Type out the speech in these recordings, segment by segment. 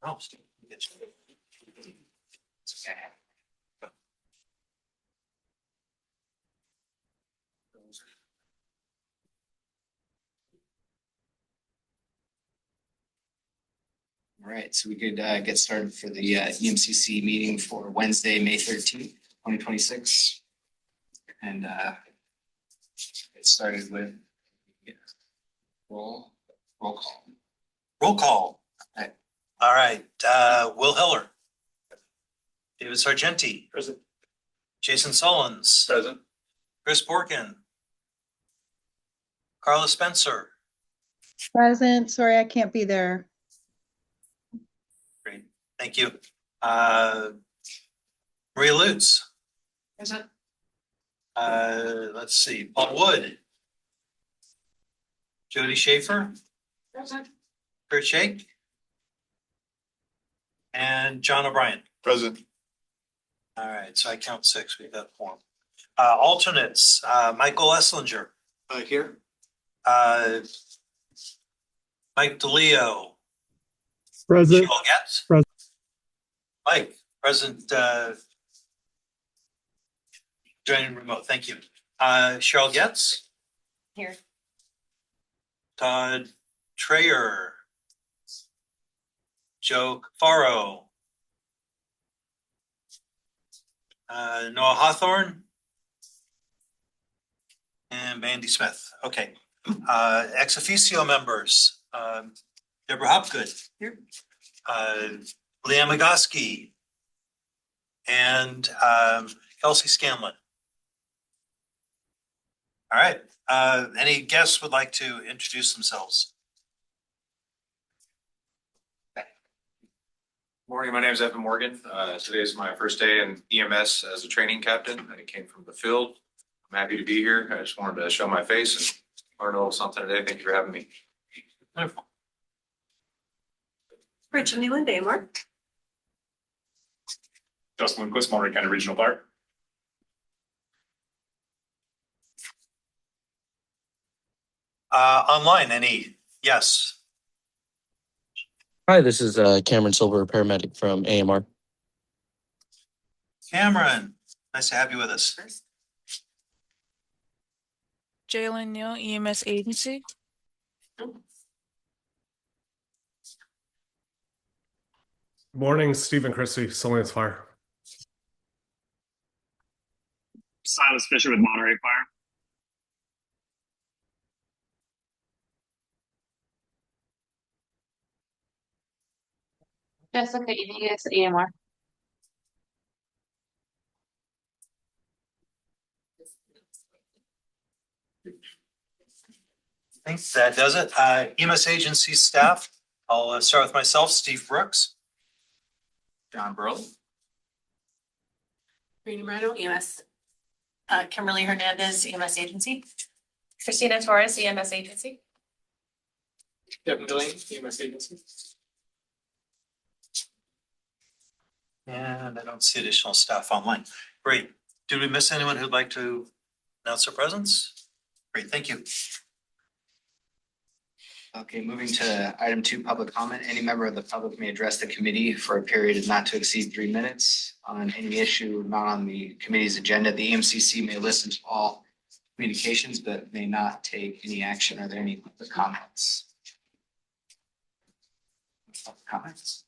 Oh, It's okay. All right, so we could get started for the EMCC meeting for Wednesday, May 13th, 2026. And get started with roll call. roll call. Right. All right, Will Heller. David Sargenti. Present. Jason Sullins. Present. Chris Borkin. Carla Spencer. Present. Sorry, I can't be there. Great, thank you. Maria Lutz. Present. Let's see, Paul Wood. Jody Schaefer. Present. Kurt Shake. And John O'Brien. Present. All right, so I count 6, we've got 4. Alternates, Michael Esslinger, Here. Mike DeLeo. Present. Cheryl Getz. Present. Mike, present, joining remote, thank you. Cheryl Getz. Here. Todd Trayer. Joe Cafaro. Noah Hawthorne. And Mandy Smith. Okay. Ex officio members, Deborah Hopgood. Here. Leanne Magoski. And Kelsey Scanlon. All right. Any guests would like to introduce themselves? Morning, my name is Evan Morgan. Today is my first day in EMS as a training captain. I came from the field. I'm happy to be here. I just wanted to show my face and learn a little something today. Thank you for having me. Wonderful. Rachel Newland, Amor. Justin Lindquist, Monterey County Regional Fire. Online, any? Yes. Hi, this is Cameron Silver, paramedic from AMR. Cameron, nice to have you with us. Jalen Neal, EMS agency. Morning, Stephen Christie, Salinas Fire. Silas Fisher with Monterey Fire. Jessica Iglesias, AMR. I think that does it. EMS agency staff, I'll start with myself, Steve Brooks. John Burley. Rena Moreno, EMS. Kimberly Hernandez, EMS agency. Christina Torres, EMS agency. Devin Delaney, EMS agency. And I don't see additional staff online. Great. Did we miss anyone who'd like to announce their presence? Great, thank you. Okay, moving to item 2, public comment. Any member of the public may address the committee for a period of not to exceed 3 minutes on any issue not on the committee's agenda. The EMCC may listen to all communications, but may not take any action. Are there any public comments? Comments?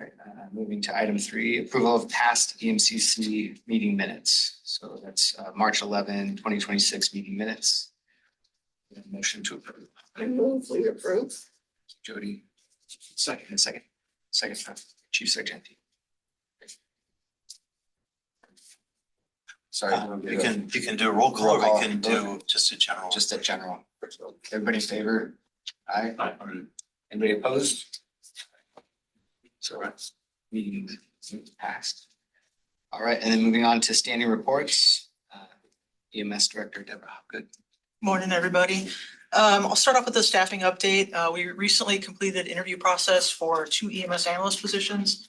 Right, moving to item 3, approval of past EMCC meeting minutes. So that's March 11, 2026 meeting minutes. Motion to approve. I move we approve. Jody. Second, Chief Sargenti. Sorry. You can do a roll call, or we can do just a general. Just a general. Everybody in favor? Aye. Anybody opposed? So meeting passed. All right, and then moving on to standing reports. EMS Director Deborah Hopgood. Morning, everybody. I'll start off with the staffing update. We recently completed interview process for 2 EMS analyst positions.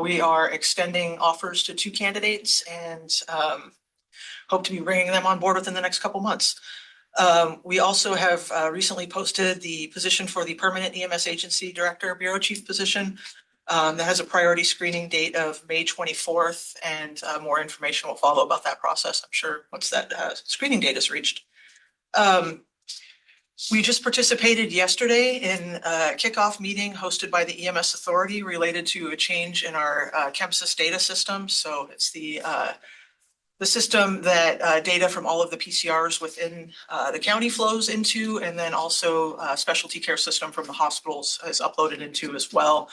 We are extending offers to 2 candidates and hope to be bringing them on board within the next couple months. We also have recently posted the position for the permanent EMS agency director bureau chief position. That has a priority screening date of May 24th, and more information will follow about that process, I'm sure, once that screening date is reached. We just participated yesterday in a kickoff meeting hosted by the EMS Authority related to a change in our ChemSys data system. So it's the system that data from all of the PCRs within the county flows into, and then also a specialty care system from the hospitals is uploaded into as well.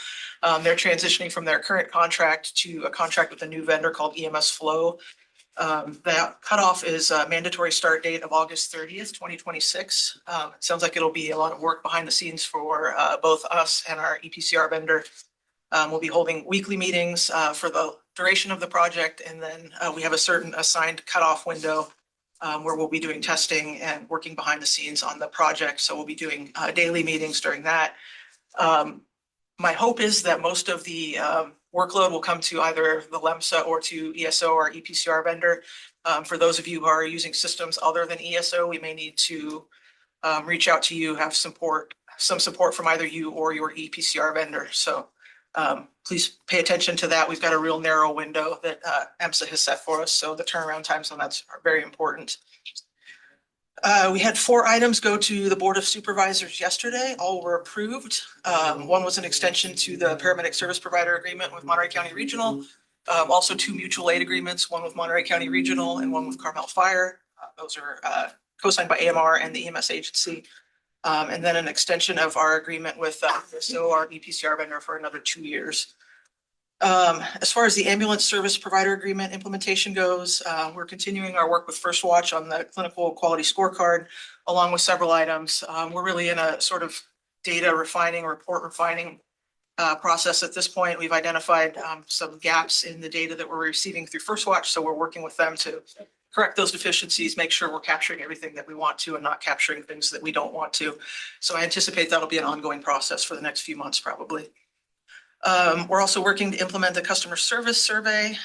They're transitioning from their current contract to a contract with a new vendor called EMS Flow. The cutoff is a mandatory start date of August 30th, 2026. It sounds like it'll be a lot of work behind the scenes for both us and our EPCR vendor. We'll be holding weekly meetings for the duration of the project, and then we have a certain assigned cutoff window where we'll be doing testing and working behind the scenes on the project. So we'll be doing daily meetings during that. My hope is that most of the workload will come to either the LEMSA or to ESO or EPCR vendor. For those of you who are using systems other than ESO, we may need to reach out to you, have some support from either you or your EPCR vendor. So please pay attention to that. We've got a real narrow window that EMSA has set for us. So the turnaround times on that's very important. We had 4 items go to the Board of Supervisors yesterday. All were approved. One was an extension to the paramedic service provider agreement with Monterey County Regional. Also 2 mutual aid agreements, one with Monterey County Regional and one with Carmel Fire. Those are co-signed by AMR and the EMS agency. And then an extension of our agreement with ESO, our EPCR vendor, for another 2 years. As far as the ambulance service provider agreement implementation goes, we're continuing our work with First Watch on the clinical quality scorecard, along with several items. We're really in a sort of data refining, report refining process at this point. We've identified some gaps in the data that we're receiving through First Watch, so we're working with them to correct those deficiencies, make sure we're capturing everything that we want to and not capturing things that we don't want to. So I anticipate that'll be an ongoing process for the next few months, probably. We're also working to implement the customer service survey.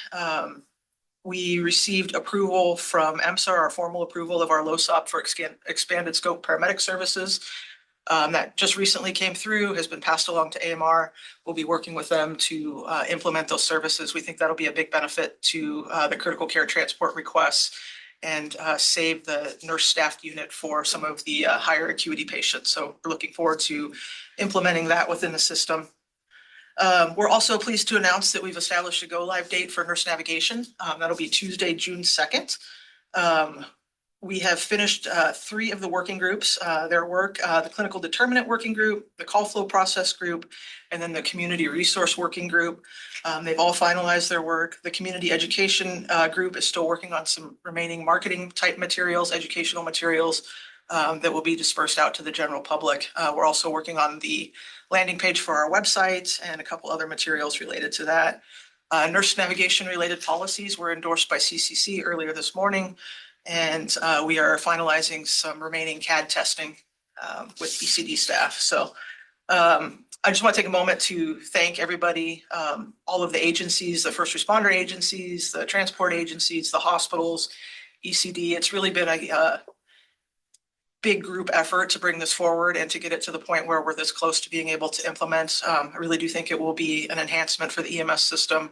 We received approval from EMSA, our formal approval of our LOSOP for expanded scope paramedic services. That just recently came through, has been passed along to AMR. We'll be working with them to implement those services. We think that'll be a big benefit to the critical care transport requests and save the nurse staffed unit for some of the higher acuity patients. So we're looking forward to implementing that within the system. We're also pleased to announce that we've established a go live date for nurse navigation. That'll be Tuesday, June 2nd. We have finished 3 of the working groups, their work, the clinical determinant working group, the call flow process group, and then the community resource working group. They've all finalized their work. The community education group is still working on some remaining marketing type materials, educational materials that will be dispersed out to the general public. We're also working on the landing page for our website and a couple other materials related to that. Nurse navigation related policies were endorsed by CCC earlier this morning. And we are finalizing some remaining CAD testing with ECD staff. So I just want to take a moment to thank everybody, all of the agencies, the first responder agencies, the transport agencies, the hospitals, ECD. It's really been a big group effort to bring this forward and to get it to the point where we're this close to being able to implement. I really do think it will be an enhancement for the EMS system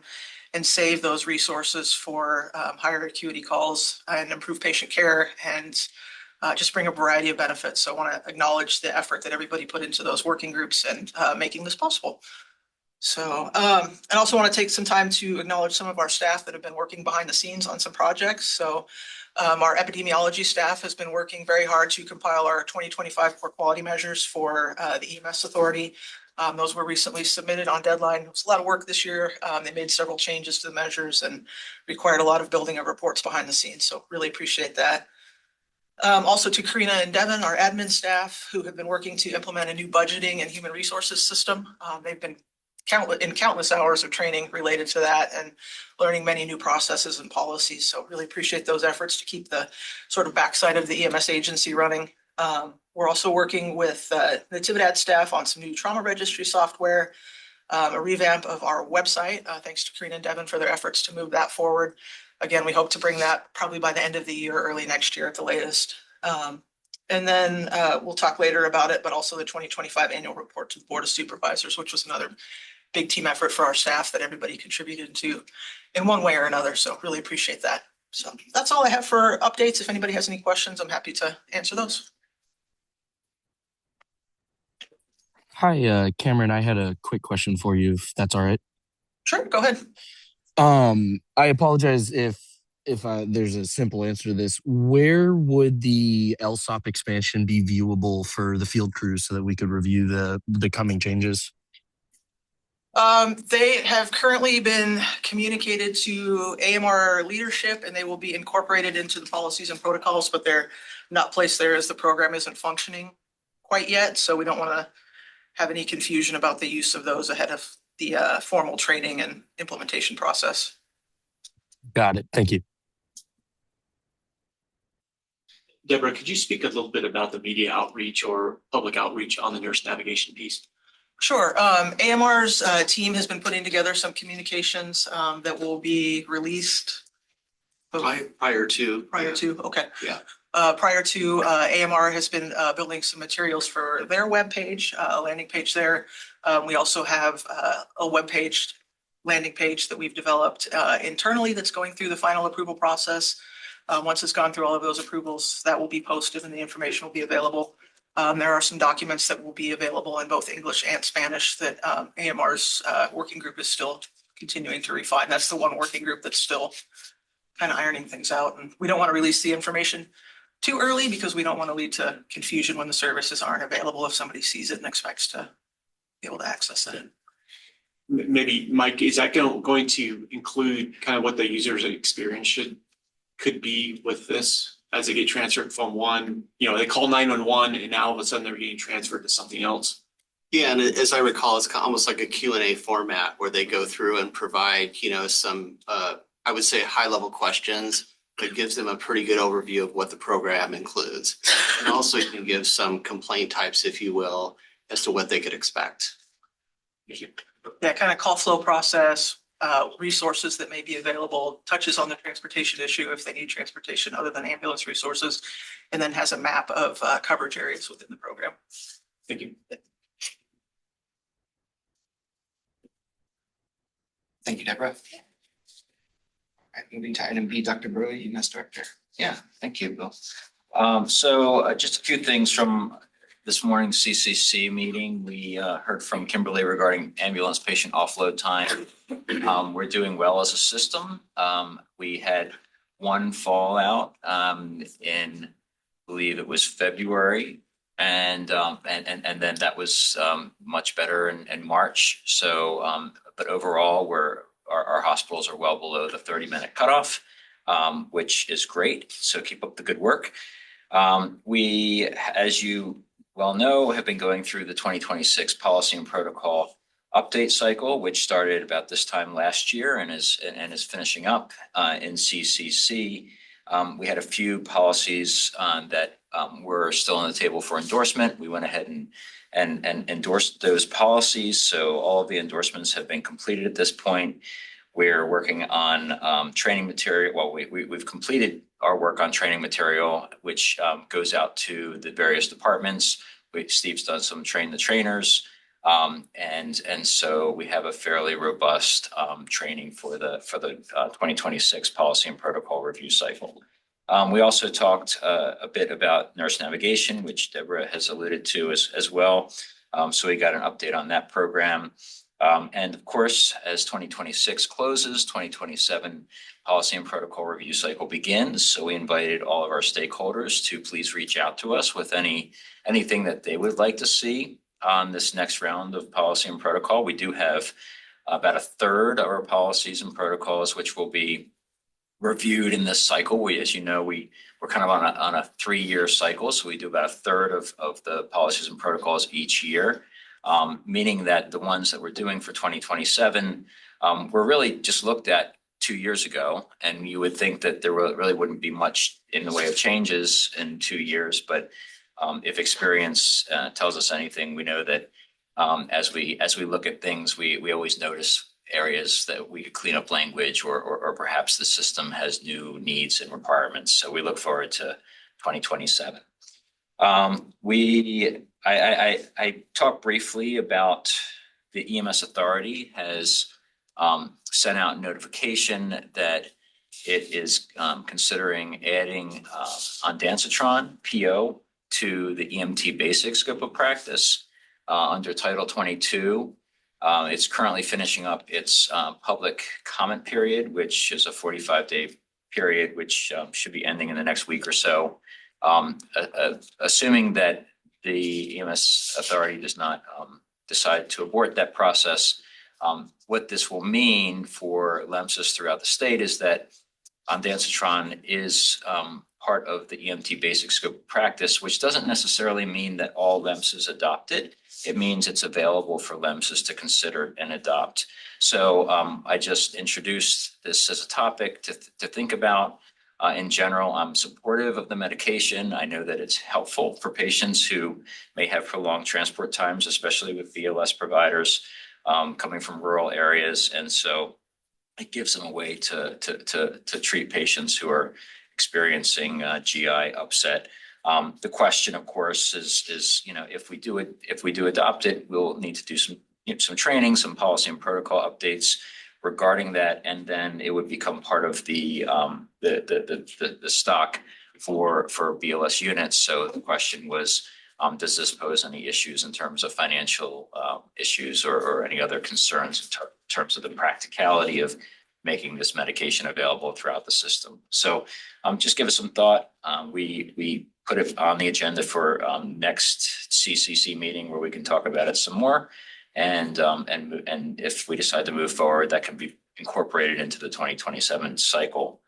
and save those resources for higher acuity calls and improve patient care and just bring a variety of benefits. So I want to acknowledge the effort that everybody put into those working groups and making this possible. So I also want to take some time to acknowledge some of our staff that have been working behind the scenes on some projects. So our epidemiology staff has been working very hard to compile our 2025 core quality measures for the EMS Authority. Those were recently submitted on deadline. It was a lot of work this year. They made several changes to the measures and required a lot of building of reports behind the scenes. So really appreciate that. Also to Karina and Devin, our admin staff, who have been working to implement a new budgeting and human resources system. They've been countless hours of training related to that and learning many new processes and policies. So really appreciate those efforts to keep the sort of backside of the EMS agency running. We're also working with the Natividad staff on some new trauma registry software, a revamp of our website, thanks to Karina and Devin for their efforts to move that forward. Again, we hope to bring that probably by the end of the year, early next year at the latest. And then we'll talk later about it, but also the 2025 annual report to the Board of Supervisors, which was another big team effort for our staff that everybody contributed to in one way or another. So really appreciate that. So that's all I have for updates. If anybody has any questions, I'm happy to answer those. Hi, Cameron. I had a quick question for you, if that's all right. Sure, go ahead. I apologize if there's a simple answer to this. Where would the LSOP expansion be viewable for the field crews so that we could review the coming changes? They have currently been communicated to AMR leadership and they will be incorporated into the policies and protocols, but they're not placed there as the program isn't functioning quite yet. So we don't want to have any confusion about the use of those ahead of the formal training and implementation process. Got it. Thank you. Deborah, could you speak a little bit about the media outreach or public outreach on the nurse navigation piece? Sure. AMR's team has been putting together some communications that will be released Prior to. okay. Yeah. Prior to AMR has been building some materials for their webpage, a landing page there. We also have a webpage landing page that we've developed internally that's going through the final approval process. Once it's gone through all of those approvals, that will be posted and the information will be available. There are some documents that will be available in both English and Spanish that AMR's working group is still continuing to refine. That's the one working group that's still kind of ironing things out. And we don't want to release the information too early because we don't want to lead to confusion when the services aren't available if somebody sees it and expects to be able to access it. Maybe, Mike, is that going to include kind of what the user's experience could be with this as they get transferred from one, they call 911 and now all of a sudden they're getting transferred to something else? Yeah, and as I recall, it's almost like a Q&A format where they go through and provide, some, I would say, high-level questions that gives them a pretty good overview of what the program includes. And also you can give some complaint types, if you will, as to what they could expect. Yeah, kind of call flow process, resources that may be available, touches on the transportation issue if they need transportation other than ambulance resources, and then has a map of coverage areas within the program. Thank you. Thank you, Deborah. All right, moving to item B, Dr. Burley, EMS Director. Yeah, thank you, Bill. Just a few things from this morning's CCC meeting. We heard from Kimberly regarding ambulance patient offload time. We're doing well as a system. We had one fallout in, I believe it was February, and then that was much better in March. So, but overall, our hospitals are well below the 30-minute cutoff, which is great. So keep up the good work. We, as you well know, have been going through the 2026 policy and protocol update cycle, which started about this time last year and is finishing up in CCC. We had a few policies that were still on the table for endorsement. We went ahead and endorsed those policies. So all of the endorsements have been completed at this point. We're working on training material. Well, we've completed our work on training material, which goes out to the various departments. Steve's done some train the trainers. And so we have a fairly robust training for the 2026 policy and protocol review cycle. We also talked a bit about nurse navigation, which Deborah has alluded to as well. So we got an update on that program. And of course, as 2026 closes, 2027 policy and protocol review cycle begins. So we invited all of our stakeholders to please reach out to us with anything that they would like to see on this next round of policy and protocol. We do have about a third of our policies and protocols, which will be reviewed in this cycle. As you know, we're kind of on a 3-year cycle. So we do about a third of the policies and protocols each year. Meaning that the ones that we're doing for 2027 were really just looked at 2 years ago, and you would think that there really wouldn't be much in the way of changes in 2 years. But if experience tells us anything, we know that as we look at things, we always notice areas that we could clean up language, or perhaps the system has new needs and requirements. So we look forward to 2027. I talked briefly about the EMS authority has sent out notification that it is considering adding ondansetron PO to the EMT basic scope of practice under Title 22. It's currently finishing up its public comment period, which is a 45-day period, which should be ending in the next week or so. Assuming that the EMS authority does not decide to abort that process, what this will mean for LEMSs throughout the state is that ondansetron is part of the EMT basic scope of practice, which doesn't necessarily mean that all LEMSs adopt it. It means it's available for LEMSs to consider and adopt. So I just introduced this as a topic to think about. In general, I'm supportive of the medication. I know that it's helpful for patients who may have prolonged transport times, especially with VLS providers coming from rural areas. And so it gives them a way to treat patients who are experiencing GI upset. The question, of course, is if we do adopt it, we'll need to do some training, some policy and protocol updates regarding that, and then it would become part of the stock for BLS units. So the question was, does this pose any issues in terms of financial issues or any other concerns in terms of the practicality of making this medication available throughout the system? So just give us some thought. We put it on the agenda for next CCC meeting where we can talk about it some more. And if we decide to move forward, that can be incorporated into the 2027 cycle.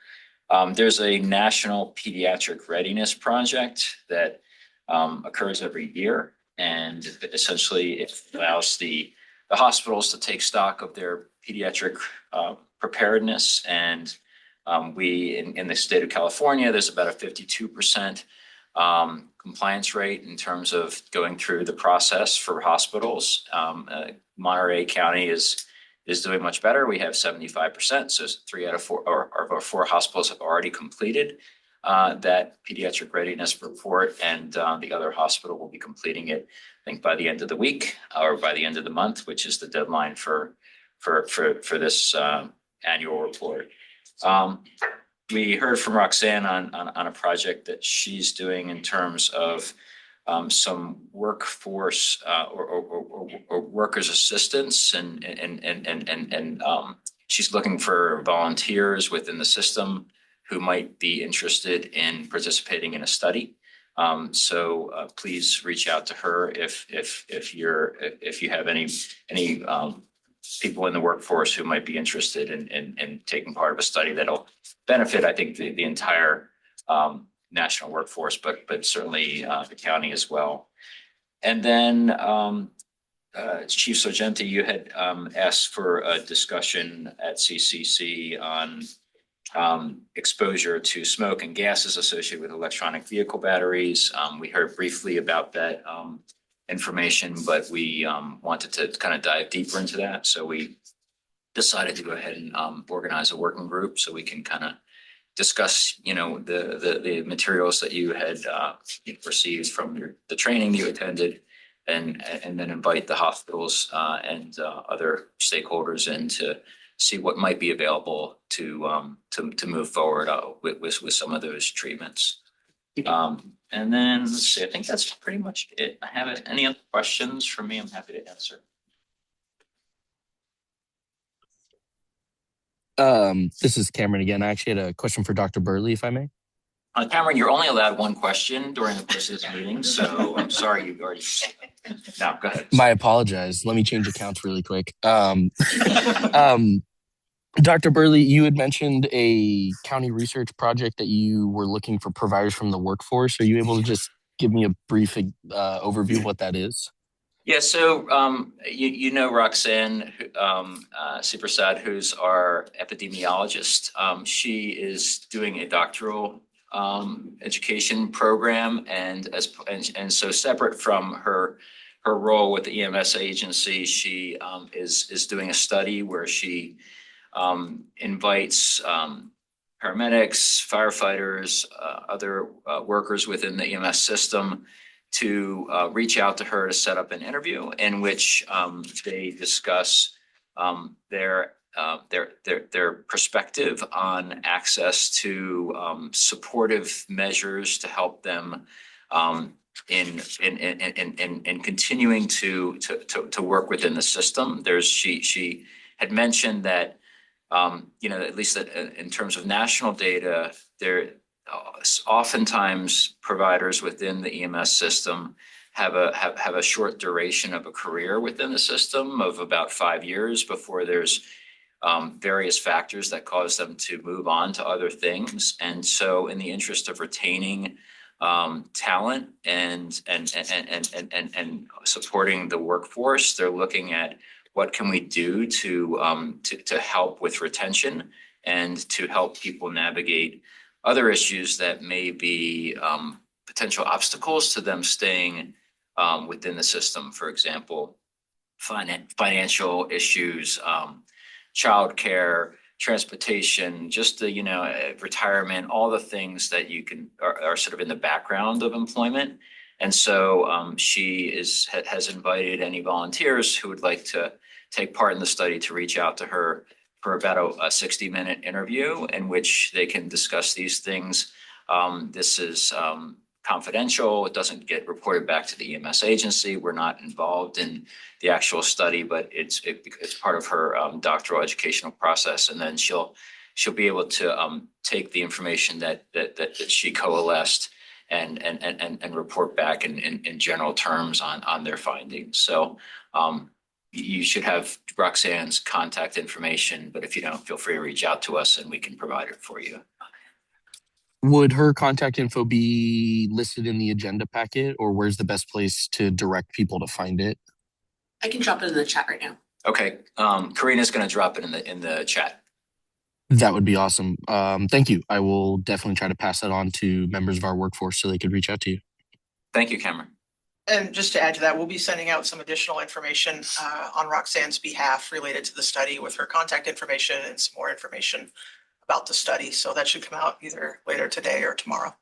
There's a national pediatric readiness project that occurs every year, and essentially it allows the hospitals to take stock of their pediatric preparedness. And we in the state of California, there's about a 52% compliance rate in terms of going through the process for hospitals. Monterey County is doing much better. We have 75%. So 3 out of 4 or our 4 hospitals have already completed that pediatric readiness report, and the other hospital will be completing it, I think, by the end of the week or by the end of the month, which is the deadline for this annual report. We heard from Roxanne on a project that she's doing in terms of some workforce or workers' assistance, and she's looking for volunteers within the system who might be interested in participating in a study. So please reach out to her if you have any people in the workforce who might be interested in taking part of a study that'll benefit, I think, the entire national workforce, but certainly the county as well. And then Chief Sargenti, you had asked for a discussion at CCC on exposure to smoke and gases associated with electronic vehicle batteries. We heard briefly about that information, but we wanted to kind of dive deeper into that. So we decided to go ahead and organize a working group so we can kind of discuss, the materials that you had received from the training you attended, and then invite the hospitals and other stakeholders in to see what might be available to move forward with some of those treatments. And then let's see, I think that's pretty much it. I have any other questions for me? I'm happy to answer. This is Cameron again. I actually had a question for Dr. Burley, if I may. Cameron, you're only allowed one question during the course of this meeting, so I'm sorry you already. No, go ahead. My apologize. Let me change accounts really quick. Dr. Burley, you had mentioned a county research project that you were looking for providers from the workforce. Are you able to just give me a brief overview of what that is? Yeah, so Roxanne Siprasad, who's our epidemiologist. She is doing a doctoral education program, and so separate from her role with the EMS agency, she is doing a study where she invites paramedics, firefighters, other workers within the EMS system reach out to her to set up an interview in which they discuss their perspective on access to supportive measures to help them in continuing to work within the system. She had mentioned that at least that in terms of national data, there oftentimes providers within the EMS system have a short duration of a career within the system of about 5 years before there's various factors that cause them to move on to other things. And so in the interest of retaining talent and supporting the workforce, they're looking at what can we do to help with retention and to help people navigate other issues that may be potential obstacles to them staying within the system. For example, financial issues, childcare, transportation, just the retirement, all the things that are sort of in the background of employment. And so she has invited any volunteers who would like to take part in the study to reach out to her for about a 60-minute interview in which they can discuss these things. This is confidential. It doesn't get reported back to the EMS agency. We're not involved in the actual study, but it's part of her doctoral educational process. And then she'll be able to take the information that she coalesced and report back in general terms on their findings. So you should have Roxanne's contact information, but if you don't, feel free to reach out to us and we can provide it for you. Would her contact info be listed in the agenda packet, or where's the best place to direct people to find it? I can drop it in the chat right now. Okay, Karina's going to drop it in the chat. That would be awesome. Thank you. I will definitely try to pass that on to members of our workforce so they could reach out to you. Thank you, Cameron. And just to add to that, we'll be sending out some additional information on Roxanne's behalf related to the study with her contact information and some more information about the study. So that should come out either later today or tomorrow.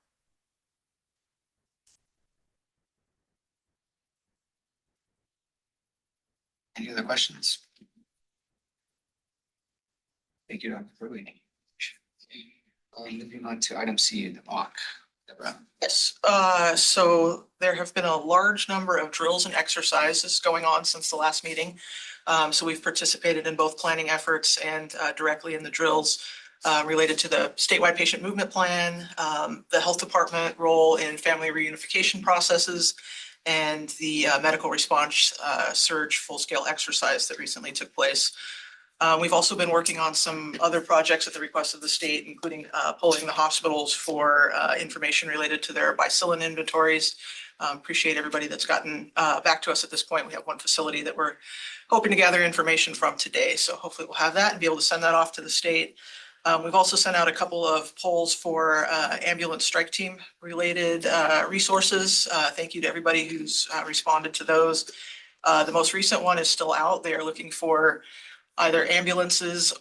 Any other questions? Thank you, Dr. Brewing. Moving on to item C, the mock. Deborah. Yes, so there have been a large number of drills and exercises going on since the last meeting. So we've participated in both planning efforts and directly in the drills related to the statewide patient movement plan, the health department role in family reunification processes, and the medical response surge full-scale exercise that recently took place. We've also been working on some other projects at the request of the state, including polling the hospitals for information related to their bicillin inventories. Appreciate everybody that's gotten back to us at this point. We have one facility that we're hoping to gather information from today. So hopefully we'll have that and be able to send that off to the state. We've also sent out a couple of polls for ambulance strike team related resources. Thank you to everybody who's responded to those. The most recent one is still out. They are looking for either ambulances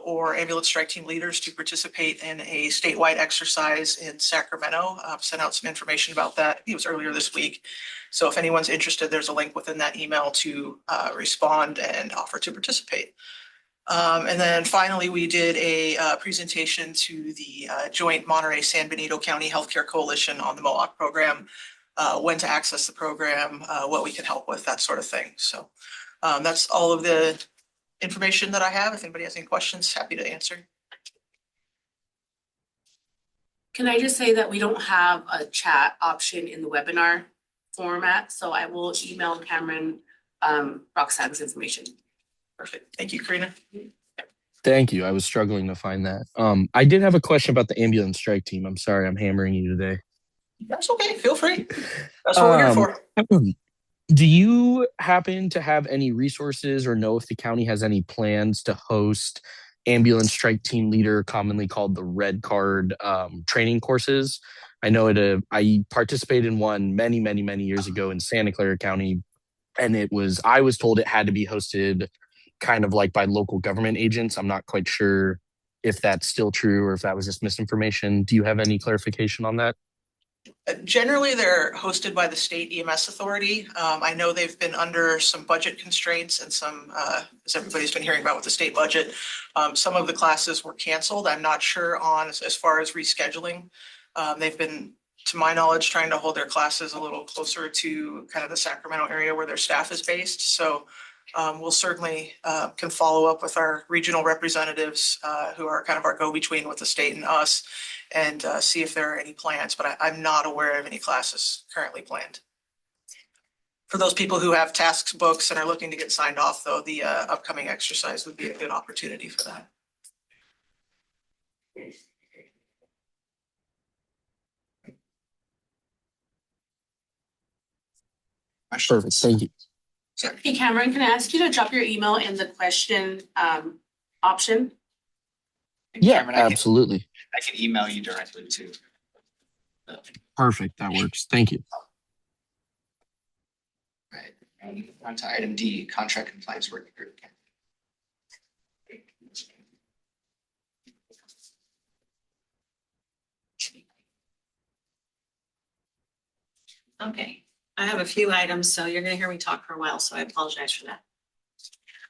or ambulance strike team leaders to participate in a statewide exercise in Sacramento. I've sent out some information about that. It was earlier this week. So if anyone's interested, there's a link within that email to respond and offer to participate. And then finally, we did a presentation to the joint Monterey-San Benito County Healthcare Coalition on the MOAC program, when to access the program, what we can help with, that sort of thing. So that's all of the information that I have. If anybody has any questions, happy to answer. Can I just say that we don't have a chat option in the webinar format, so I will email Cameron Roxanne's information. Perfect. Thank you, Karina. Thank you. I was struggling to find that. I did have a question about the ambulance strike team. I'm sorry I'm hammering you today. That's okay. Feel free. That's what we're here for. Do you happen to have any resources or know if the county has any plans to host ambulance strike team leader, commonly called the red card, training courses? I know I participated in one many years ago in Santa Clara County, and I was told it had to be hosted kind of like by local government agents. I'm not quite sure if that's still true or if that was just misinformation. Do you have any clarification on that? Generally, they're hosted by the state EMS authority. I know they've been under some budget constraints and some, as everybody's been hearing about with the state budget, some of the classes were canceled. I'm not sure on as far as rescheduling. They've been, to my knowledge, trying to hold their classes a little closer to kind of the Sacramento area where their staff is based. So we'll certainly can follow up with our regional representatives who are kind of our go-between with the state and us, and see if there are any plans, but I'm not aware of any classes currently planned. For those people who have tasks books and are looking to get signed off, though, the upcoming exercise would be a good opportunity for that. Perfect. Thank you. Hey Cameron, can I ask you to drop your email in the question option? Yeah, Cameron, absolutely. I can email you directly too. Perfect. That works. Thank you. Right. And on to item D, contract compliance working group. Okay, I have a few items, so you're gonna hear me talk for a while, so I apologize for that.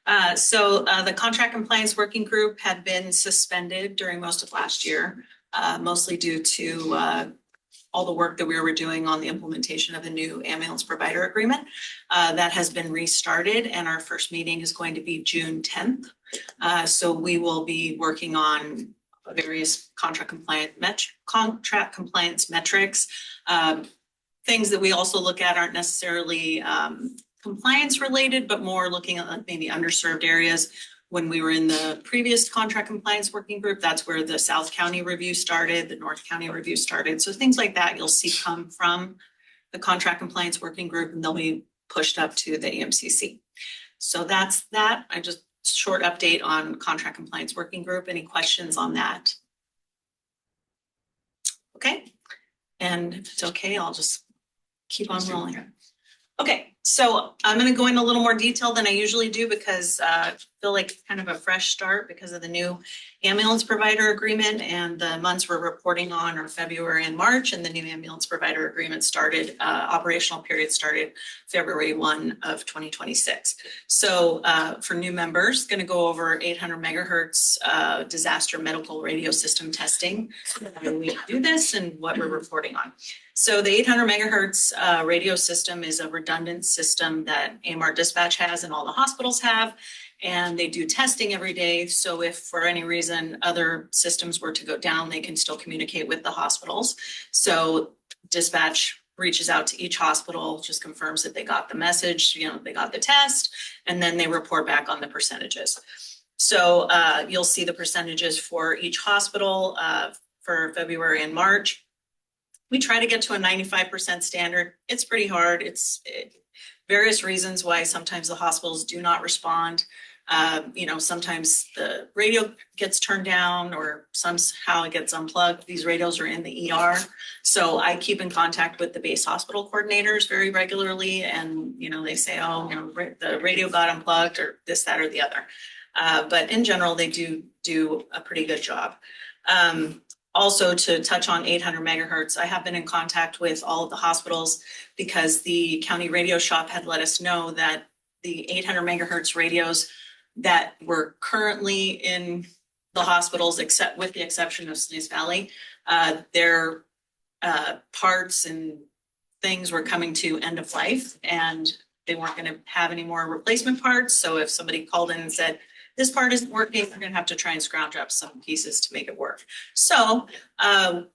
The contract compliance working group had been suspended during most of last year, mostly due to all the work that we were doing on the implementation of the new ambulance provider agreement. That has been restarted, and our first meeting is going to be June 10th. So we will be working on various contract compliance metrics. Things that we also look at aren't necessarily compliance related, but more looking at maybe underserved areas. When we were in the previous contract compliance working group, that's where the South County review started, the North County review started. So things like that you'll see come from the contract compliance working group, and they'll be pushed up to the EMCC. So that's that. I just short update on contract compliance working group. Any questions on that? Okay. And if it's okay, I'll just keep on rolling. Okay, so I'm going to go in a little more detail than I usually do because I feel like kind of a fresh start because of the new ambulance provider agreement, and the months we're reporting on are February and March, and the new ambulance provider agreement started, operational period started February 1 of 2026. So for new members, going to go over 800 megahertz disaster medical radio system testing, when we do this and what we're reporting on. So the 800 megahertz radio system is a redundant system that AMR Dispatch has and all the hospitals have, and they do testing every day. So if for any reason other systems were to go down, they can still communicate with the hospitals. So Dispatch reaches out to each hospital, just confirms that they got the message, they got the test, and then they report back on the percentages. So you'll see the percentages for each hospital for February and March. We try to get to a 95% standard. It's pretty hard. It's various reasons why sometimes the hospitals do not respond. Sometimes the radio gets turned down or somehow it gets unplugged. These radios are in the ER. So I keep in contact with the base hospital coordinators very regularly. And, they say, the radio got unplugged or this, that, or the other. But in general, they do a pretty good job. Also, to touch on 800 megahertz, I have been in contact with all of the hospitals because the county radio shop had let us know that the 800 megahertz radios that were currently in the hospitals, except with the exception of Sneeze Valley, their parts and things were coming to end of life, and they weren't going to have any more replacement parts. So if somebody called in and said, this part isn't working, we're going to have to try and scrounge up some pieces to make it work. So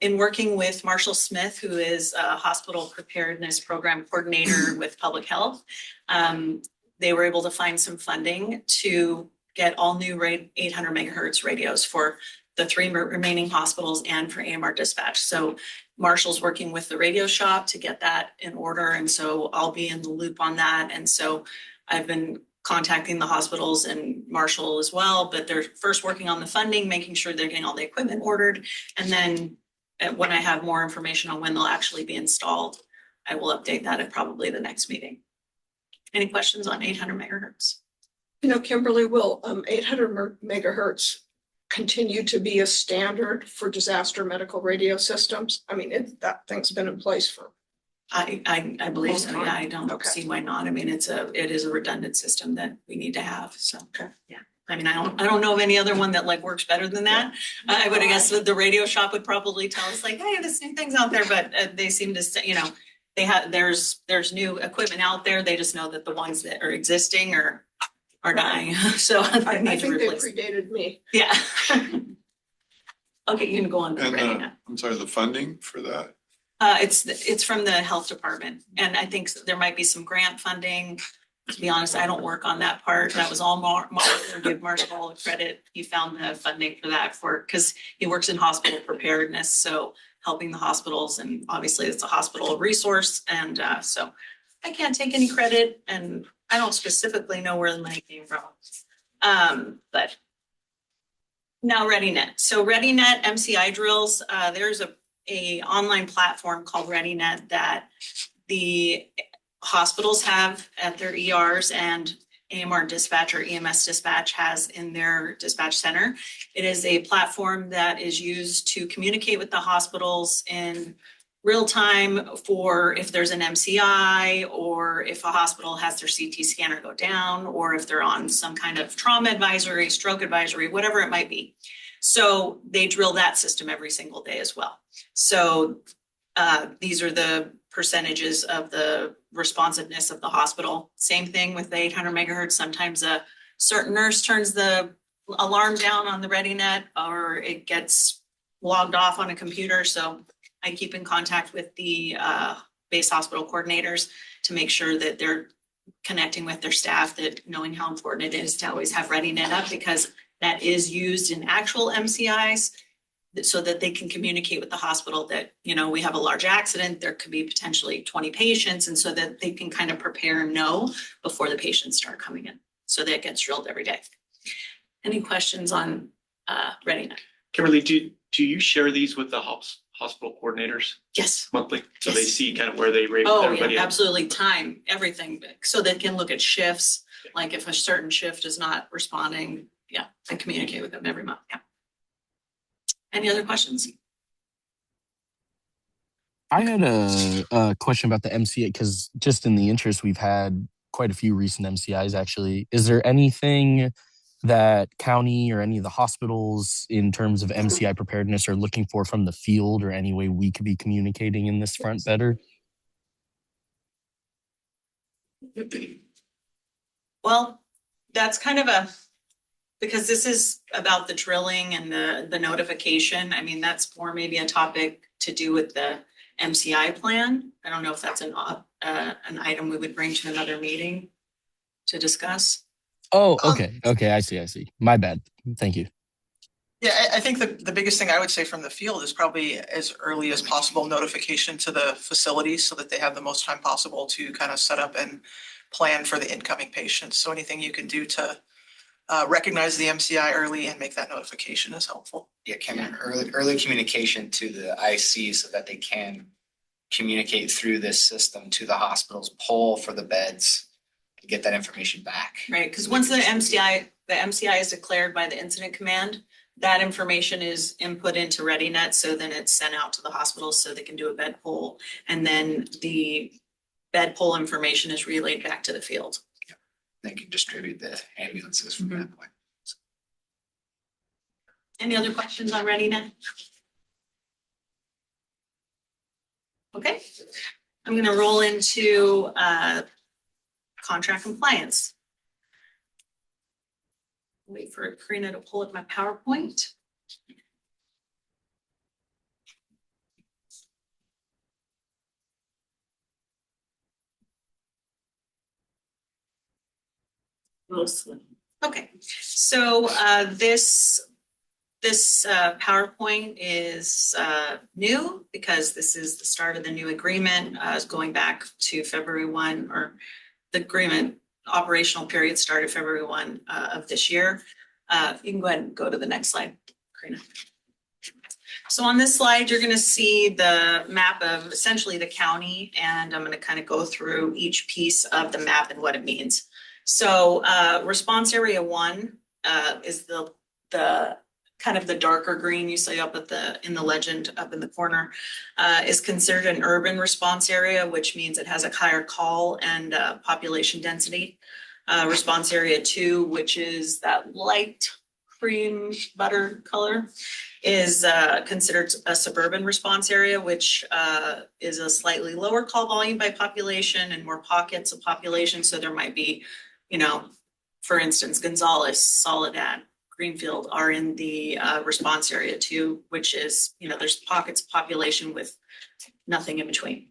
in working with Marshall Smith, who is a hospital preparedness program coordinator with public health, they were able to find some funding to get all new 800 megahertz radios for the 3 remaining hospitals and for AMR Dispatch. So Marshall's working with the radio shop to get that in order. And so I'll be in the loop on that. And so I've been contacting the hospitals and Marshall as well, but they're first working on the funding, making sure they're getting all the equipment ordered. And then when I have more information on when they'll actually be installed, I will update that at probably the next meeting. Any questions on 800 megahertz? Kimberly, will 800 megahertz continue to be a standard for disaster medical radio systems? I mean, that thing's been in place for. I believe so. Yeah, I don't Okay. see why not. I mean, it is a redundant system that we need to have. So, Okay. yeah. I mean, I don't know of any other one that like works better than that. I would guess that the radio shop would probably tell us like, hey, there's new things out there, but they seem to say, there's new equipment out there. They just know that the ones that are existing are dying. So I they need to think they replace. predated me. Yeah. Okay, you can go on. And I'm sorry, the funding for that? It's from the health department, and I think there might be some grant funding. To be honest, I don't work on that part. That was all Mark, give Mark all the credit. He found the funding for that because he works in hospital preparedness, so helping the hospitals, and obviously it's a hospital resource, and so I can't take any credit, and I don't specifically know where the money came from. But now ReadyNet. So ReadyNet MCI drills, there's a online platform called ReadyNet that the hospitals have at their ERs and AMR dispatch or EMS dispatch has in their dispatch center. It is a platform that is used to communicate with the hospitals in real time for if there's an MCI or if a hospital has their CT scanner go down or if they're on some kind of trauma advisory, stroke advisory, whatever it might be. So they drill that system every single day as well. So these are the percentages of the responsiveness of the hospital. Same thing with the 800 megahertz. Sometimes a certain nurse turns the alarm down on the ReadyNet or it gets logged off on a computer. So I keep in contact with the base hospital coordinators to make sure that they're connecting with their staff, that knowing how important it is to always have ReadyNet up because that is used in actual MCIs so that they can communicate with the hospital that, we have a large accident, there could be potentially 20 patients, and so that they can kind of prepare and know before the patients start coming in. So that gets drilled every day. Any questions on ReadyNet? Kimberly, do you share these with the hospital coordinators Yes. monthly? So Yes. they see kind of where they rate Oh, everybody yeah, else? absolutely. Time, everything. So they can look at shifts, like if a certain shift is not responding, yeah, I communicate with them every month, yeah. Any other questions? I had a question about the MCA because just in the interest, we've had quite a few recent MCIs actually. Is there anything that county or any of the hospitals in terms of MCI preparedness are looking for from the field or any way we could be communicating in this front better? Well, that's kind of because this is about the drilling and the notification. I mean, that's more maybe a topic to do with the MCI plan. I don't know if that's an item we would bring to another meeting to discuss. Oh, okay. Okay, I see. My bad. Thank you. Yeah, I think the biggest thing I would say from the field is probably as early as possible notification to the facilities so that they have the most time possible to kind of set up and plan for the incoming patients. So anything you can do to recognize the MCI early and make that notification is helpful. Yeah, Cameron, early communication to the IC so that they can communicate through this system to the hospitals, poll for the beds, and get that information back. Right, because once the MCI is declared by the incident command, that information is input into ReadyNet, so then it's sent out to the hospitals so they can do a bed poll. And then the bed poll information is relayed back to the field. They can distribute the ambulances from that point. Any other questions on ReadyNet? Okay, I'm gonna roll into contract compliance. Wait for Karina to pull up my PowerPoint. Okay, so this PowerPoint is new because this is the start of the new agreement, going back to February 1, or the agreement operational period started February 1 of this year. You can go ahead and go to the next slide, Karina. So on this slide, you're going to see the map of essentially the county, and I'm going to kind of go through each piece of the map and what it means. So response area 1 is the kind of the darker green you see up in the legend up in the corner, is considered an urban response area, which means it has a higher call and population density. Response area 2, which is that light cream butter color, is considered a suburban response area, which is a slightly lower call volume by population and more pockets of population. So there might be, for instance, Gonzales, Soledad, Greenfield are in the response area 2, which is, there's pockets of population with nothing in between.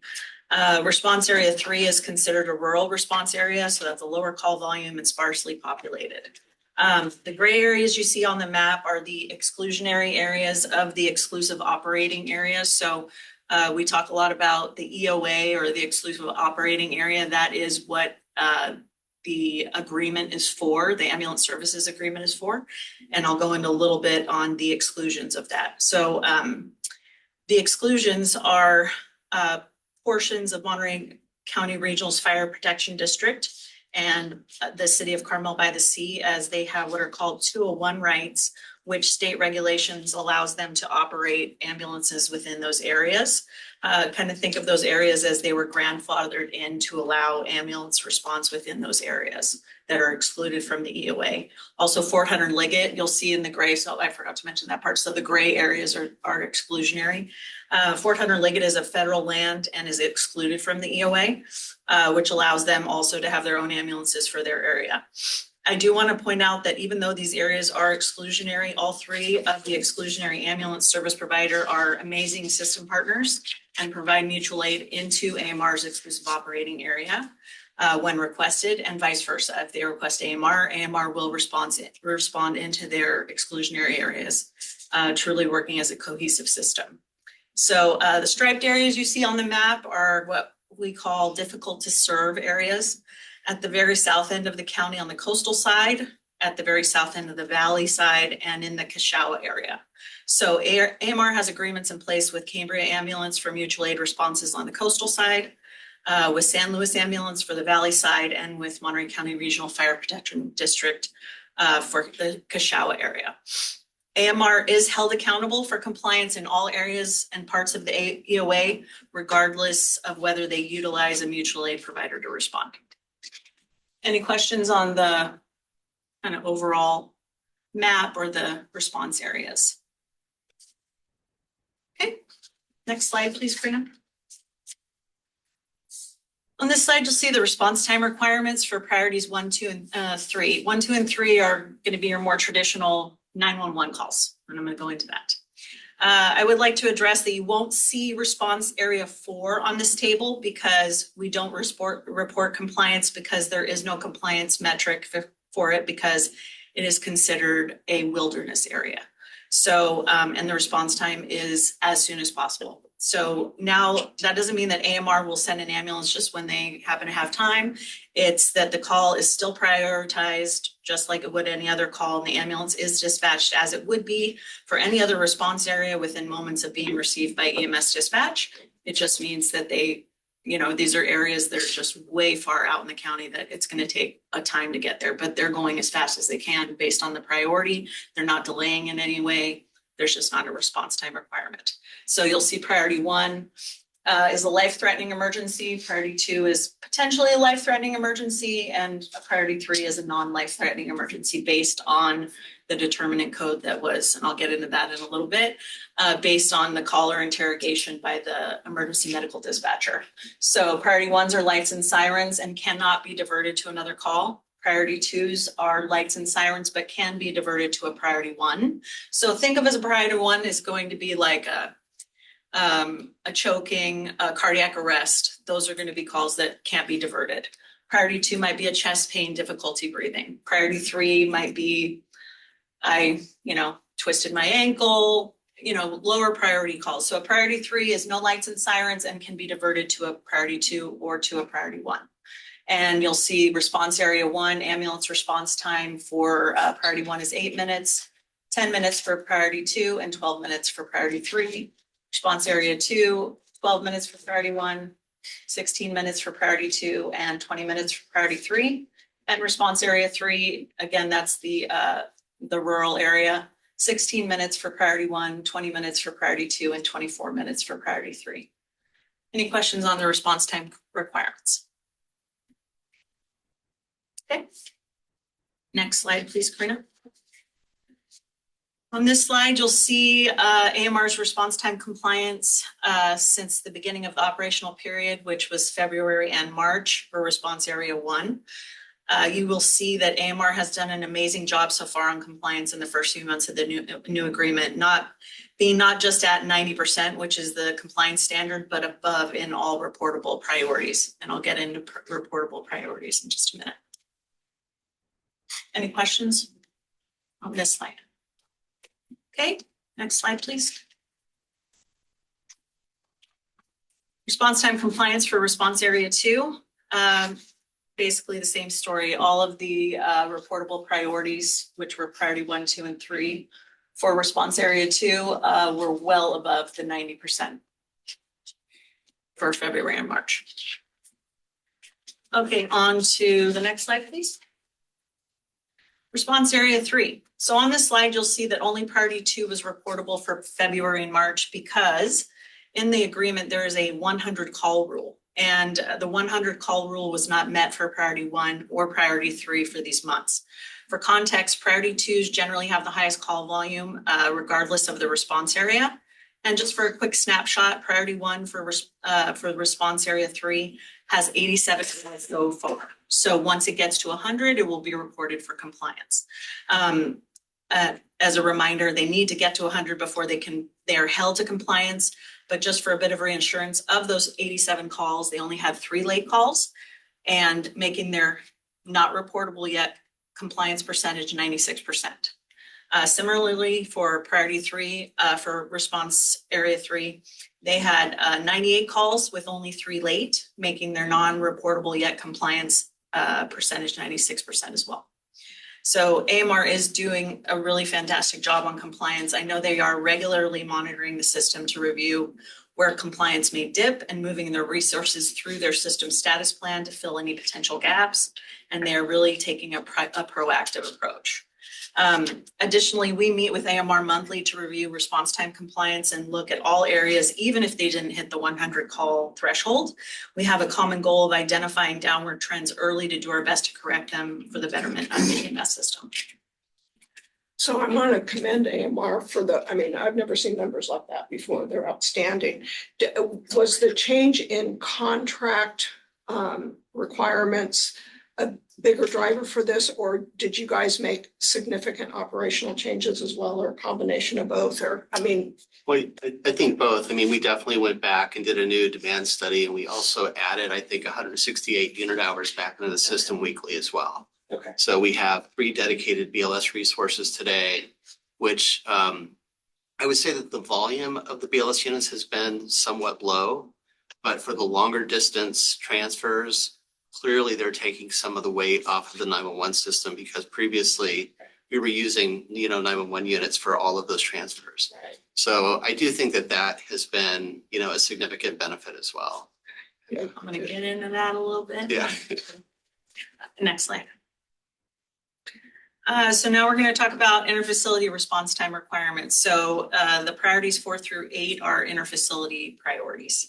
Response area 3 is considered a rural response area, so that's a lower call volume and sparsely populated. The gray areas you see on the map are the exclusionary areas of the exclusive operating areas. So we talk a lot about the EOA, or the exclusive operating area. That is what the agreement is for, the ambulance services agreement is for. And I'll go into a little bit on the exclusions of that. So the exclusions are portions of Monterey County Regional's Fire Protection District and the city of Carmel by the Sea, as they have what are called 201 rights, which state regulations allows them to operate ambulances within those areas. Kind of think of those areas as they were grandfathered in to allow ambulance response within those areas that are excluded from the EOA. Also, Fort Hunter Liggett, you'll see in the gray, so I forgot to mention that part. So the gray areas are exclusionary. Fort Hunter Liggett is a federal land and is excluded from the EOA, which allows them also to have their own ambulances for their area. I do want to point out that even though these areas are exclusionary, all 3 of the exclusionary ambulance service provider are amazing system partners and provide mutual aid into AMR's exclusive operating area when requested, and vice versa. If they request AMR will respond into their exclusionary areas, truly working as a cohesive system. So the striped areas you see on the map are what we call difficult to serve areas. At the very south end of the county on the coastal side, at the very south end of the valley side, and in the Kashawa area. So AMR has agreements in place with Cambria Ambulance for mutual aid responses on the coastal side, with San Luis Ambulance for the valley side, and with Monterey County Regional Fire Protection District for the Kashawa area. AMR is held accountable for compliance in all areas and parts of the EOA, regardless of whether they utilize a mutual aid provider to respond. Any questions on the kind of overall map or the response areas? Okay, next slide, please, Karina. On this slide, you'll see the response time requirements for priorities 1, 2, and 3. 1, 2, and 3 are going to be your more traditional 911 calls, and I'm going to go into that. I would like to address that you won't see response area 4 on this table because we don't report compliance, because there is no compliance metric for it, because it is considered a wilderness area. So, and the response time is as soon as possible. So now that doesn't mean that AMR will send an ambulance just when they happen to have time. It's that the call is still prioritized just like it would any other call, and the ambulance is dispatched as it would be for any other response area within moments of being received by EMS dispatch. It just means that they, these are areas that are just way far out in the county that it's going to take a time to get there, but they're going as fast as they can based on the priority. They're not delaying in any way. There's just not a response time requirement. So you'll see priority 1 is a life-threatening emergency. Priority 2 is potentially a life-threatening emergency, and priority 3 is a non-life-threatening emergency based on the determinant code that was, and I'll get into that in a little bit, based on the call or interrogation by the emergency medical dispatcher. So priority 1s are lights and sirens and cannot be diverted to another call. Priority 2s are lights and sirens, but can be diverted to a priority 1. So think of as a priority 1 is going to be like a choking, a cardiac arrest. Those are going to be calls that can't be diverted. Priority 2 might be a chest pain, difficulty breathing. Priority 3 might be, I twisted my ankle, lower priority calls. So a priority 3 is no lights and sirens and can be diverted to a priority 2 or to a priority 1. And you'll see response area 1, ambulance response time for priority 1 is 8 minutes, 10 minutes for priority 2, and 12 minutes for priority 3. Response area 2, 12 minutes for priority 1, 16 minutes for priority 2, and 20 minutes for priority 3. And response area 3, again, that's the rural area, 16 minutes for priority 1, 20 minutes for priority 2, and 24 minutes for priority 3. Any questions on the response time requirements? Okay. Next slide, please, Karina. On this slide, you'll see AMR's response time compliance since the beginning of the operational period, which was February and March for response area 1. You will see that AMR has done an amazing job so far on compliance in the first few months of the new agreement, not just at 90%, which is the compliance standard, but above in all reportable priorities. And I'll get into reportable priorities in just a minute. Any questions on this slide? Okay, next slide, please. Response time compliance for response area 2. Basically the same story. All of the reportable priorities, which were priority 1, 2, and 3 for response area 2 were well above the 90% for February and March. Okay, on to the next slide, please. Response area 3. So on this slide, you'll see that only priority 2 was reportable for February and March because in the agreement, there is a 100 call rule. And the 100 call rule was not met for priority 1 or priority 3 for these months. For context, priority 2s generally have the highest call volume regardless of the response area. And just for a quick snapshot, priority 1 for response area 3 has 87 calls so far. So once it gets to 100, it will be reported for compliance. As a reminder, they need to get to 100 before they are held to compliance. But just for a bit of reassurance, of those 87 calls, they only had 3 late calls and making their not reportable yet compliance percentage 96%. Similarly, for priority 3, for response area 3, they had 98 calls with only 3 late, making their non-reportable yet compliance percentage 96% as well. So AMR is doing a really fantastic job on compliance. I know they are regularly monitoring the system to review where compliance may dip and moving their resources through their system status plan to fill any potential gaps. And they're really taking a proactive approach. Additionally, we meet with AMR monthly to review response time compliance and look at all areas, even if they didn't hit the 100 call threshold. We have a common goal of identifying downward trends early to do our best to correct them for the betterment of the EMS system. So I want to commend AMR for I've never seen numbers like that before. They're outstanding. Was the change in contract requirements a bigger driver for this, or did you guys make significant operational changes as well, or a combination of both? Well, I think both. We definitely went back and did a new demand study, and we also added, I think, 168 unit hours back into the system weekly as well. Okay. So we have 3 dedicated BLS resources today, which I would say that the volume of the BLS units has been somewhat low, but for the longer distance transfers, clearly they're taking some of the weight off of the 911 system, because previously we were using 911 units for all of those transfers. Right. So I do think that has been, a significant benefit as well. I'm going to get into that a little bit. Yeah. Next slide. So now we're going to talk about interfacility response time requirements. So the priorities 4 through 8 are interfacility priorities.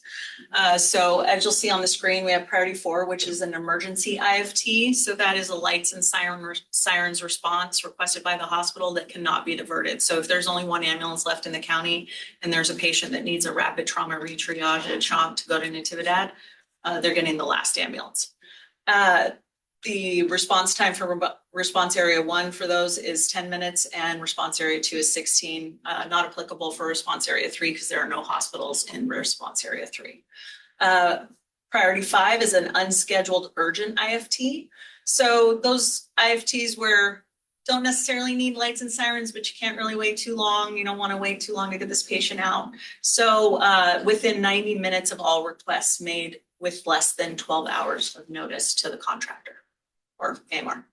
So as you'll see on the screen, we have priority 4, which is an emergency IFT. So that is a lights and sirens response requested by the hospital that cannot be diverted. So if there's only 1 ambulance left in the county and there's a patient that needs a rapid trauma retriage at CHOMP to go to Natividad, they're getting the last ambulance. The response time for response area 1 for those is 10 minutes and response area 2 is 16. Not applicable for response area 3 because there are no hospitals in response area 3. Priority 5 is an unscheduled urgent IFT. So those IFTs where don't necessarily need lights and sirens, but you can't really wait too long. You don't want to wait too long to get this patient out. So within 90 minutes of all requests made with less than 12 hours of notice to the contractor or AMR.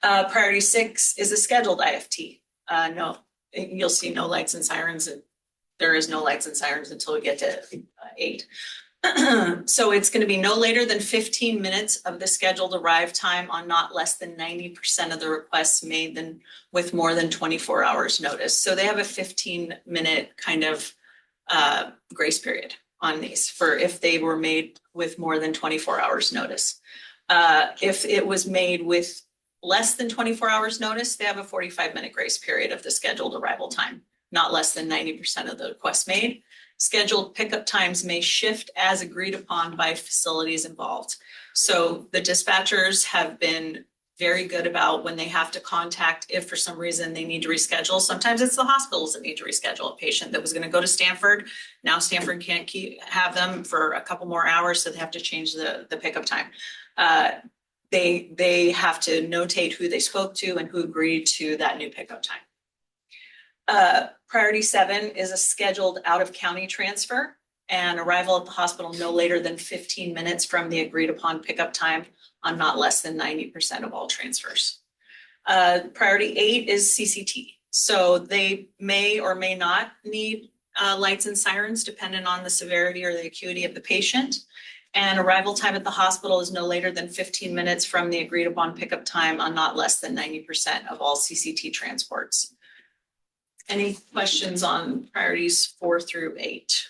Priority 6 is a scheduled IFT. No, you'll see no lights and sirens. There is no lights and sirens until we get to 8. So it's going to be no later than 15 minutes of the scheduled arrive time on not less than 90% of the requests made than with more than 24 hours notice. So they have a 15-minute kind of grace period on these for if they were made with more than 24 hours notice. If it was made with less than 24 hours notice, they have a 45-minute grace period of the scheduled arrival time, not less than 90% of the requests made. Scheduled pickup times may shift as agreed upon by facilities involved. So the dispatchers have been very good about when they have to contact if for some reason they need to reschedule. Sometimes it's the hospitals that need to reschedule a patient that was going to go to Stanford. Now Stanford can't have them for a couple more hours, so they have to change the pickup time. They have to notate who they spoke to and who agreed to that new pickup time. Priority 7 is a scheduled out-of-county transfer and arrival at the hospital no later than 15 minutes from the agreed upon pickup time on not less than 90% of all transfers. Priority 8 is CCT. So they may or may not need lights and sirens depending on the severity or the acuity of the patient. And arrival time at the hospital is no later than 15 minutes from the agreed upon pickup time on not less than 90% of all CCT transports. Any questions on priorities 4 through 8?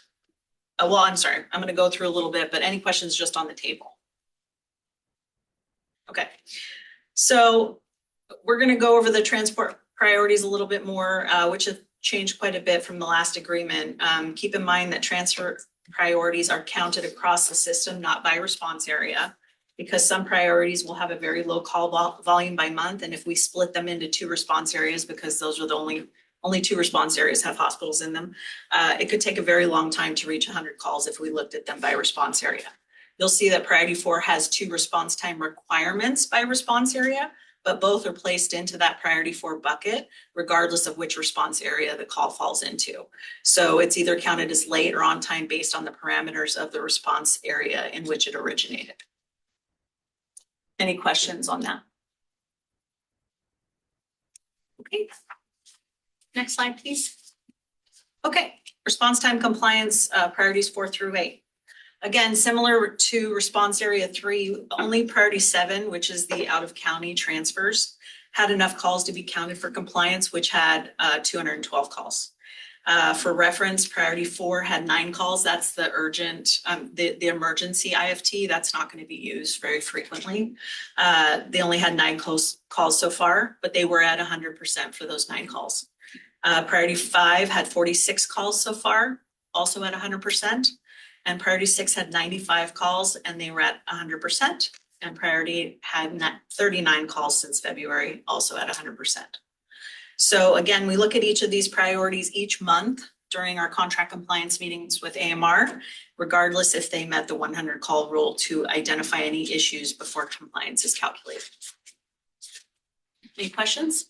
Well, I'm sorry, I'm going to go through a little bit, but any questions just on the table? Okay, so we're going to go over the transport priorities a little bit more, which have changed quite a bit from the last agreement. Keep in mind that transfer priorities are counted across the system, not by response area, because some priorities will have a very low call volume by month. And if we split them into 2 response areas, because those are the only 2 response areas have hospitals in them, it could take a very long time to reach 100 calls if we looked at them by response area. You'll see that priority 4 has 2 response time requirements by response area, but both are placed into that priority 4 bucket, regardless of which response area the call falls into. So it's either counted as late or on time based on the parameters of the response area in which it originated. Any questions on that? Okay. Next slide, please. Okay, response time compliance priorities 4 through 8. Again, similar to response area 3, only priority 7, which is the out of county transfers, had enough calls to be counted for compliance, which had 212 calls. For reference, priority 4 had 9 calls. That's the urgent, the emergency IFT. That's not going to be used very frequently. They only had 9 calls so far, but they were at 100% for those 9 calls. Priority 5 had 46 calls so far, also at 100%. And priority 6 had 95 calls and they were at 100%. And priority had 39 calls since February, also at 100%. So again, we look at each of these priorities each month during our contract compliance meetings with AMR, regardless if they met the 100 call rule, to identify any issues before compliance is calculated. Any questions?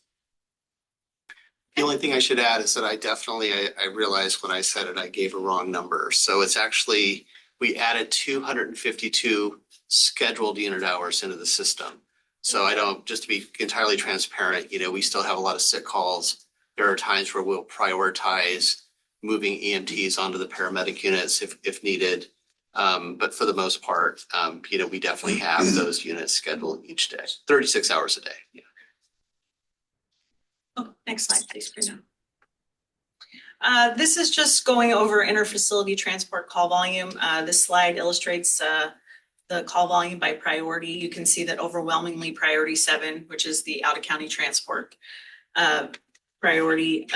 The only thing I should add is that I realized when I said it, I gave a wrong number. So it's actually, we added 252 scheduled unit hours into the system. So just to be entirely transparent, we still have a lot of sick calls. There are times where we'll prioritize moving EMTs onto the paramedic units if needed. But for the most part, we definitely have those units scheduled each day, 36 hours a day. Yeah. Oh, next slide, please, Bruno. This is just going over interfacility transport call volume. This slide illustrates the call volume by priority. You can see that overwhelmingly priority 7, which is the out-of-county transport priority,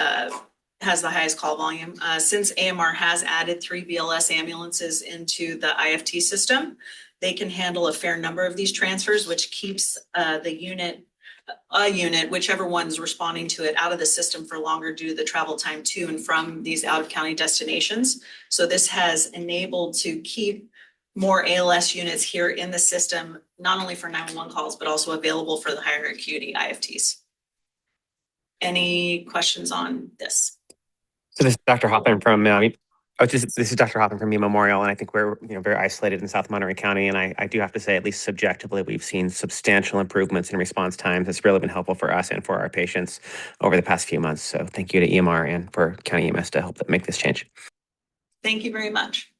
has the highest call volume. Since AMR has added 3 BLS ambulances into the IFT system, they can handle a fair number of these transfers, which keeps the unit, whichever one's responding to it, out of the system for longer due to the travel time to and from these out-of-county destinations. So this has enabled to keep more ALS units here in the system, not only for 911 calls, but also available for the higher acuity IFTs. Any questions on this? So this is Dr. Hoffman from this is Dr. Hoffman from Mee Memorial, and I think we're very isolated in South Monterey County, and I do have to say, at least subjectively, we've seen substantial improvements in response times. It's really been helpful for us and for our patients over the past few months. So thank you to EMR and for County EMS to help make this change. Thank you very much.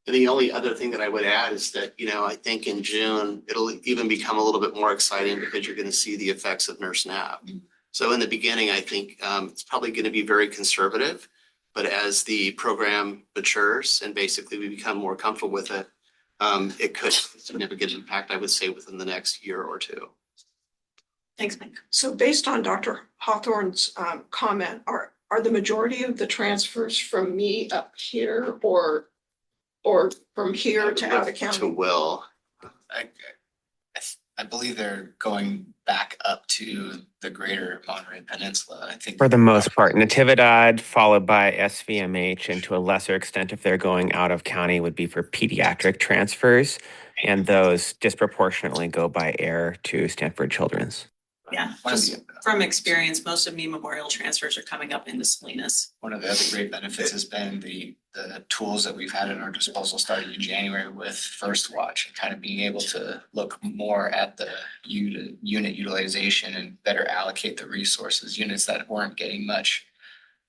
And the only other thing that I would add is that, I think in June, it'll even become a little bit more exciting because you're going to see the effects of Nurse Nav. So in the beginning, I think it's probably going to be very conservative, but as the program matures and basically we become more comfortable with it, it could have a significant impact, I would say, within the next year or two. Thanks, Mike. So based on Dr. Hawthorne's comment, are the majority of the transfers from me up here or from here to out of To county? Will. I believe they're going back up to the greater Monterey Peninsula. I think For the most part, Natividad, followed by SVMH, and to a lesser extent, if they're going out of county, would be for pediatric transfers. And those disproportionately go by air to Stanford Children's. Yeah, just from experience, most of me Memorial transfers are coming up into Salinas. One of the other great benefits has been the tools that we've had at our disposal starting in January with First Watch and kind of being able to look more at the unit utilization and better allocate the resources, units that weren't getting much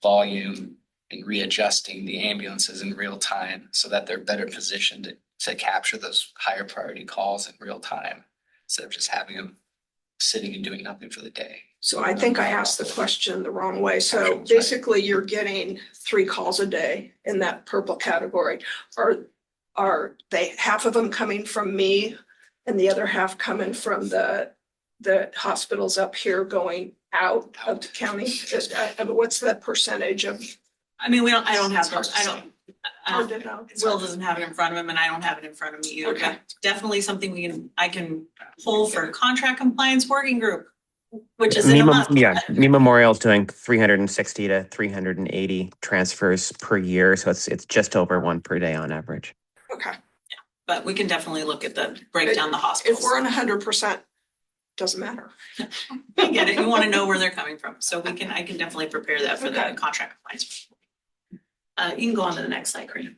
volume, and readjusting the ambulances in real time so that they're better positioned to capture those higher priority calls in real time instead of just having them sitting and doing nothing for the day. So I think I asked the question the wrong way. So basically you're getting 3 calls a day in that purple category. Are they half of them coming from me and the other half coming from the hospitals up here going out of the county? What's the percentage of? I mean, I don't have those. Hard to know. Will doesn't have it in front of him and I don't have it in front of me either. Okay. But definitely something I can pull for contract compliance working group, which is in a month. Me Memorial's doing 360 to 380 transfers per year. So it's just over 1 per day on average. Okay. Yeah, but we can definitely look at the breakdown the hospitals. If we're on 100%, doesn't matter. I get it. You want to know where they're coming from. So I can definitely prepare that for the contract compliance. You can go on to the next slide, Karina.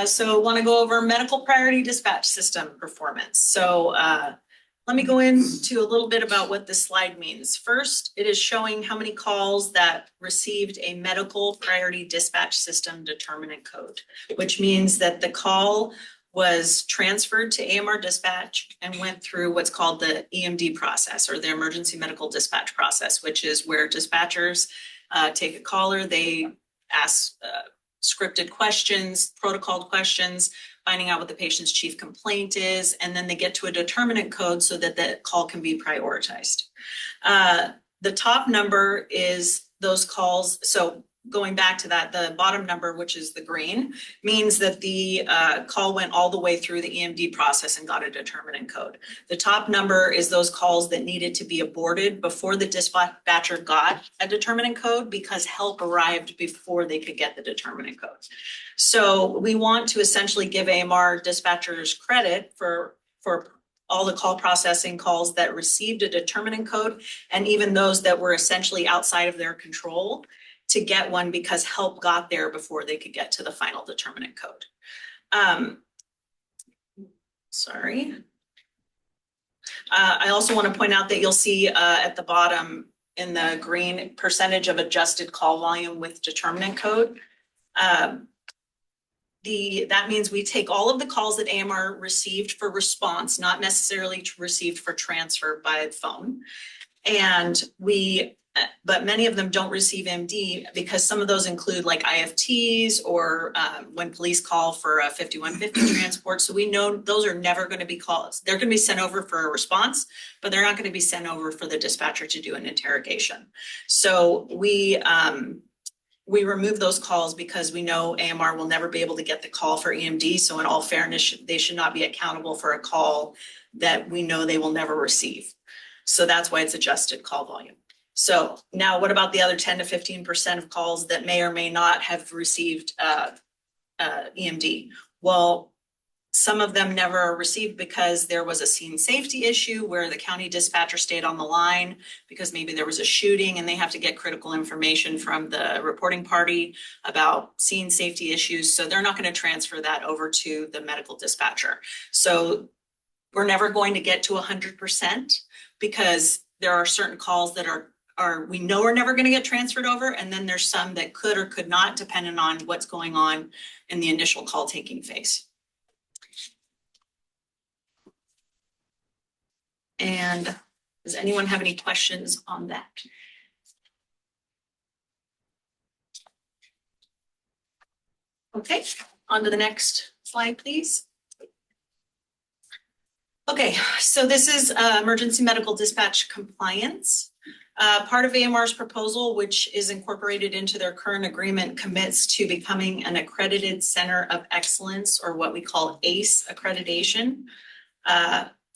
So want to go over medical priority dispatch system performance. So let me go into a little bit about what this slide means. First, it is showing how many calls that received a medical priority dispatch system determinant code, which means that the call was transferred to AMR dispatch and went through what's called the EMD process, or the emergency medical dispatch process, which is where dispatchers take a caller, they ask scripted questions, protocoled questions, finding out what the patient's chief complaint is, and then they get to a determinant code so that the call can be prioritized. The top number is those calls. So going back to that, the bottom number, which is the green, means that the call went all the way through the EMD process and got a determinant code. The top number is those calls that needed to be aborted before the dispatcher got a determinant code because help arrived before they could get the determinant code. So we want to essentially give AMR dispatchers credit for all the call processing calls that received a determinant code, and even those that were essentially outside of their control to get one because help got there before they could get to the final determinant code. I also want to point out that you'll see at the bottom in the green percentage of adjusted call volume with determinant code. That means we take all of the calls that AMR received for response, not necessarily received for transfer by phone. And but many of them don't receive MD because some of those include like IFTs or when police call for a 5150 transport. So we know those are never going to be calls. They're going to be sent over for a response, but they're not going to be sent over for the dispatcher to do an interrogation. So we remove those calls because we know AMR will never be able to get the call for EMD. So in all fairness, they should not be accountable for a call that we know they will never receive. So that's why it's adjusted call volume. So now what about the other 10 to 15% of calls that may or may not have received EMD? Well, some of them never received because there was a scene safety issue where the county dispatcher stayed on the line because maybe there was a shooting and they have to get critical information from the reporting party about scene safety issues. So they're not going to transfer that over to the medical dispatcher. So we're never going to get to 100% because there are certain calls that are we know are never gonna get transferred over, and then there's some that could or could not, depending on what's going on in the initial call taking phase. And does anyone have any questions on that? Okay, on to the next slide, please. Okay, so this is emergency medical dispatch compliance. Part of AMR's proposal, which is incorporated into their current agreement, commits to becoming an accredited center of excellence, or what we call ACE accreditation,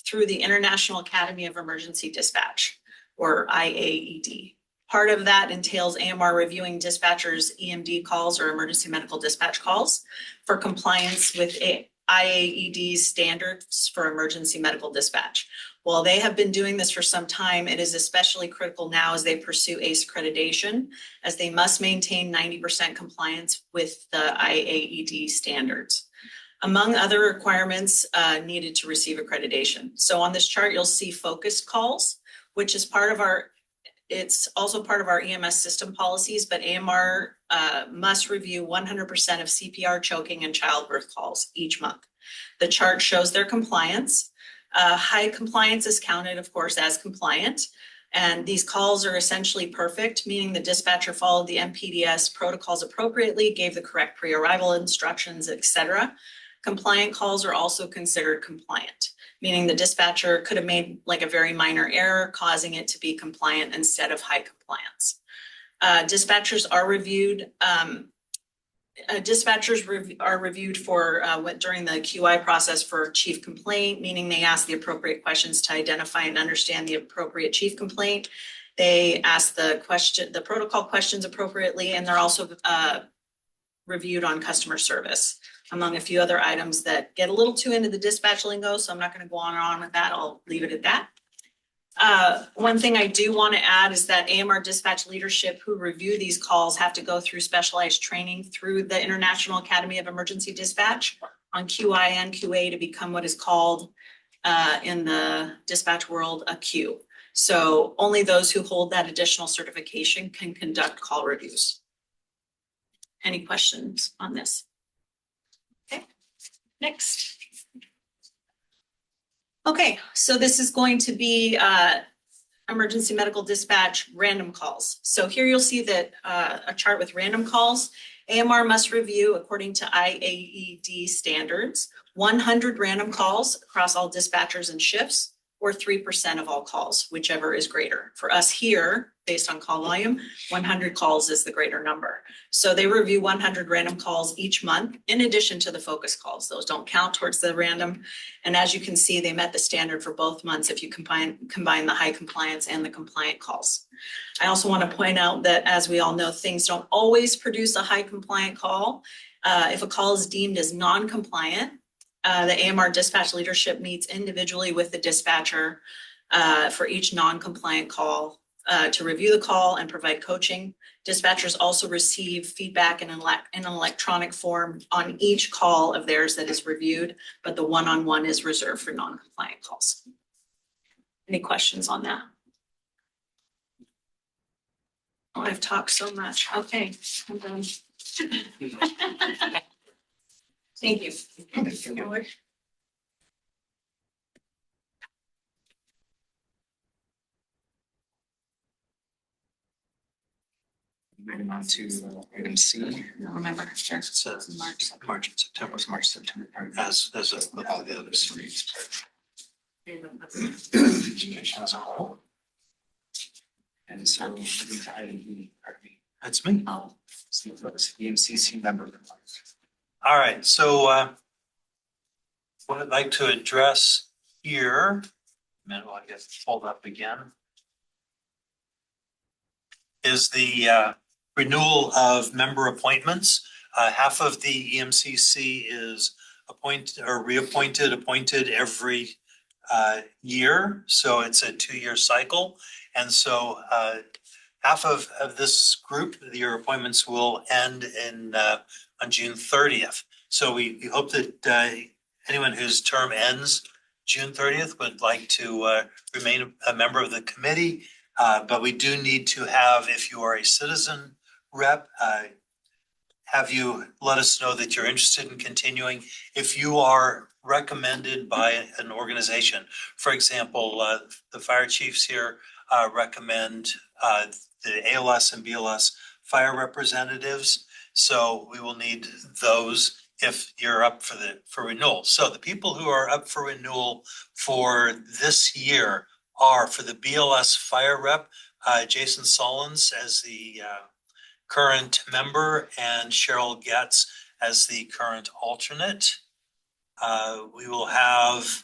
through the International Academy of Emergency Dispatch, or IAED. Part of that entails AMR reviewing dispatchers' EMD calls, or emergency medical dispatch calls, for compliance with IAED's standards for emergency medical dispatch. While they have been doing this for some time, it is especially critical now as they pursue ACE accreditation, as they must maintain 90% compliance with the IAED standards, among other requirements needed to receive accreditation. So on this chart, you'll see focused calls, which is it's also part of our EMS system policies, but AMR must review 100% of CPR, choking, and childbirth calls each month. The chart shows their compliance. High compliance is counted, of course, as compliant. And these calls are essentially perfect, meaning the dispatcher followed the MPDS protocols appropriately, gave the correct pre-arrival instructions, etc. Compliant calls are also considered compliant, meaning the dispatcher could have made like a very minor error, causing it to be compliant instead of high compliance. Dispatchers are reviewed. Are reviewed for during the QI process for chief complaint, meaning they ask the appropriate questions to identify and understand the appropriate chief complaint. They ask the protocol questions appropriately, and they're also reviewed on customer service, among a few other items that get a little too into the dispatch lingo, so I'm not going to go on and on with that. I'll leave it at that. One thing I do want to add is that AMR dispatch leadership who review these calls have to go through specialized training through the International Academy of Emergency Dispatch on QI and QA to become what is called in the dispatch world a Q. So only those who hold that additional certification can conduct call reviews. Any questions on this? Okay, next. Okay, so this is going to be emergency medical dispatch random calls. So here you'll see that a chart with random calls. AMR must review, according to IAED standards, 100 random calls across all dispatchers and shifts, or 3% of all calls, whichever is greater. For us here, based on call volume, 100 calls is the greater number. So they review 100 random calls each month, in addition to the focus calls. Those don't count towards the random. And as you can see, they met the standard for both months if you combine the high compliance and the compliant calls. I also want to point out that, as we all know, things don't always produce a high compliant call. If a call is deemed as non-compliant, the AMR dispatch leadership meets individually with the dispatcher for each non-compliant call to review the call and provide coaching. Dispatchers also receive feedback in an electronic form on each call of theirs that is reviewed, but the one-on-one is reserved for non-compliant calls. Any questions on that? Oh, I've talked so much. Okay, I'm done. Thank you. Moving on to item C. I don't remember. Sure. It says March. March and September. March, September. As with all the others. Education as a whole. And so moving to item B, pardon me. That's me. Oh. So folks, EMCC member remarks. All right, so what I'd like to address here, I guess pulled up again, is the renewal of member appointments. Half of the EMCC is appointed or reappointed, appointed every year. So it's a 2-year cycle. And so half of this group, your appointments will end on June 30th. So we hope that anyone whose term ends June 30th would like to remain a member of the committee. But we do need to have, if you are a citizen rep, have you let us know that you're interested in continuing. If you are recommended by an organization, for example, the fire chiefs here recommend the ALS and BLS fire representatives. So we will need those if you're up for renewal. So the people who are up for renewal for this year are for the BLS fire rep, Jason Solons as the current member and Cheryl Getz as the current alternate. We will have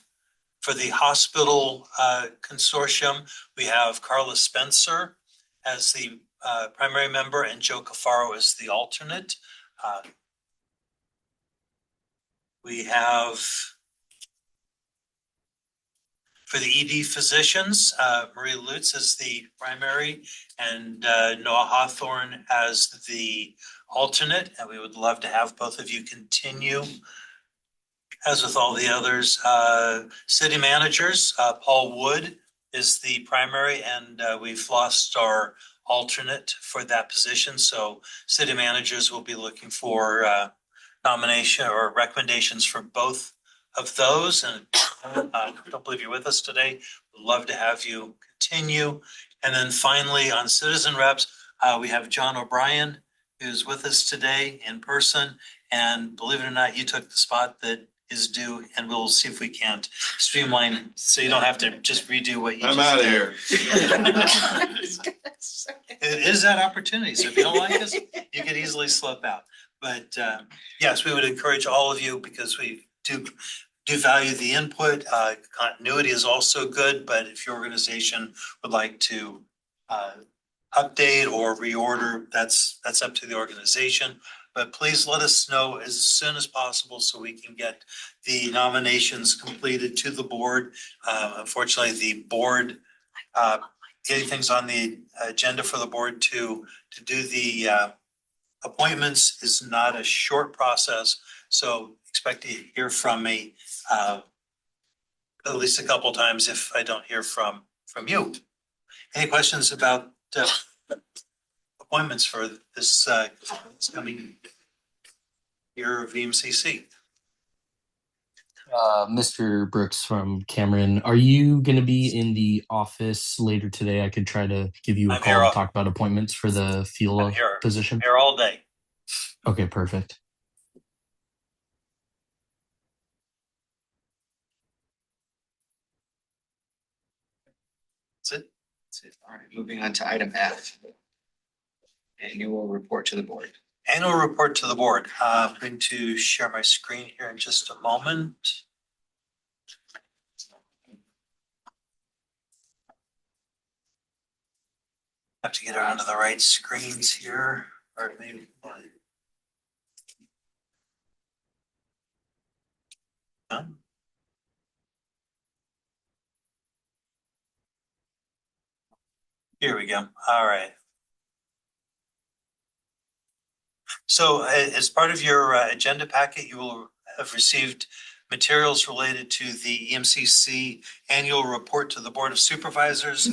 for the hospital consortium, we have Carla Spencer as the primary member and Joe Cafaro as the alternate. We have for the ED physicians, Marie Lutz as the primary and Noah Hawthorne as the alternate. And we would love to have both of you continue. As with all the others, city managers, Paul Wood is the primary and we've lost our alternate for that position. So city managers will be looking for nomination or recommendations for both of those. And don't believe you're with us today. We'd love to have you continue. And then finally on citizen reps, we have John O'Brien, who's with us today in person. And believe it or not, you took the spot that is due, and we'll see if we can't streamline so you don't have to just redo what you I'm just out of did. here. It is that opportunity. So if you don't like us, you could easily slip out. But yes, we would encourage all of you because we do value the input. Continuity is also good, but if your organization would like to update or reorder, that's up to the organization. But please let us know as soon as possible so we can get the nominations completed to the board. Unfortunately, the board, getting things on the agenda for the board to do the appointments is not a short process. So expect to hear from me at least a couple times if I don't hear from you. Any questions about appointments for this coming year of EMCC? Mr. Brooks from Cameron, are you going to be in the office later today? I could try to give you a I'm call here to talk about appointments for the field position. Here all day. Okay, perfect. That's it. That's it. All right, moving on to item F. Annual report to the board. Annual report to the board. I'm going to share my screen here in just a moment. Have to get around to the right screens here, or maybe. Huh? Here we go. All right. So as part of your agenda packet, you will have received materials related to the EMCC annual report to the Board of Supervisors.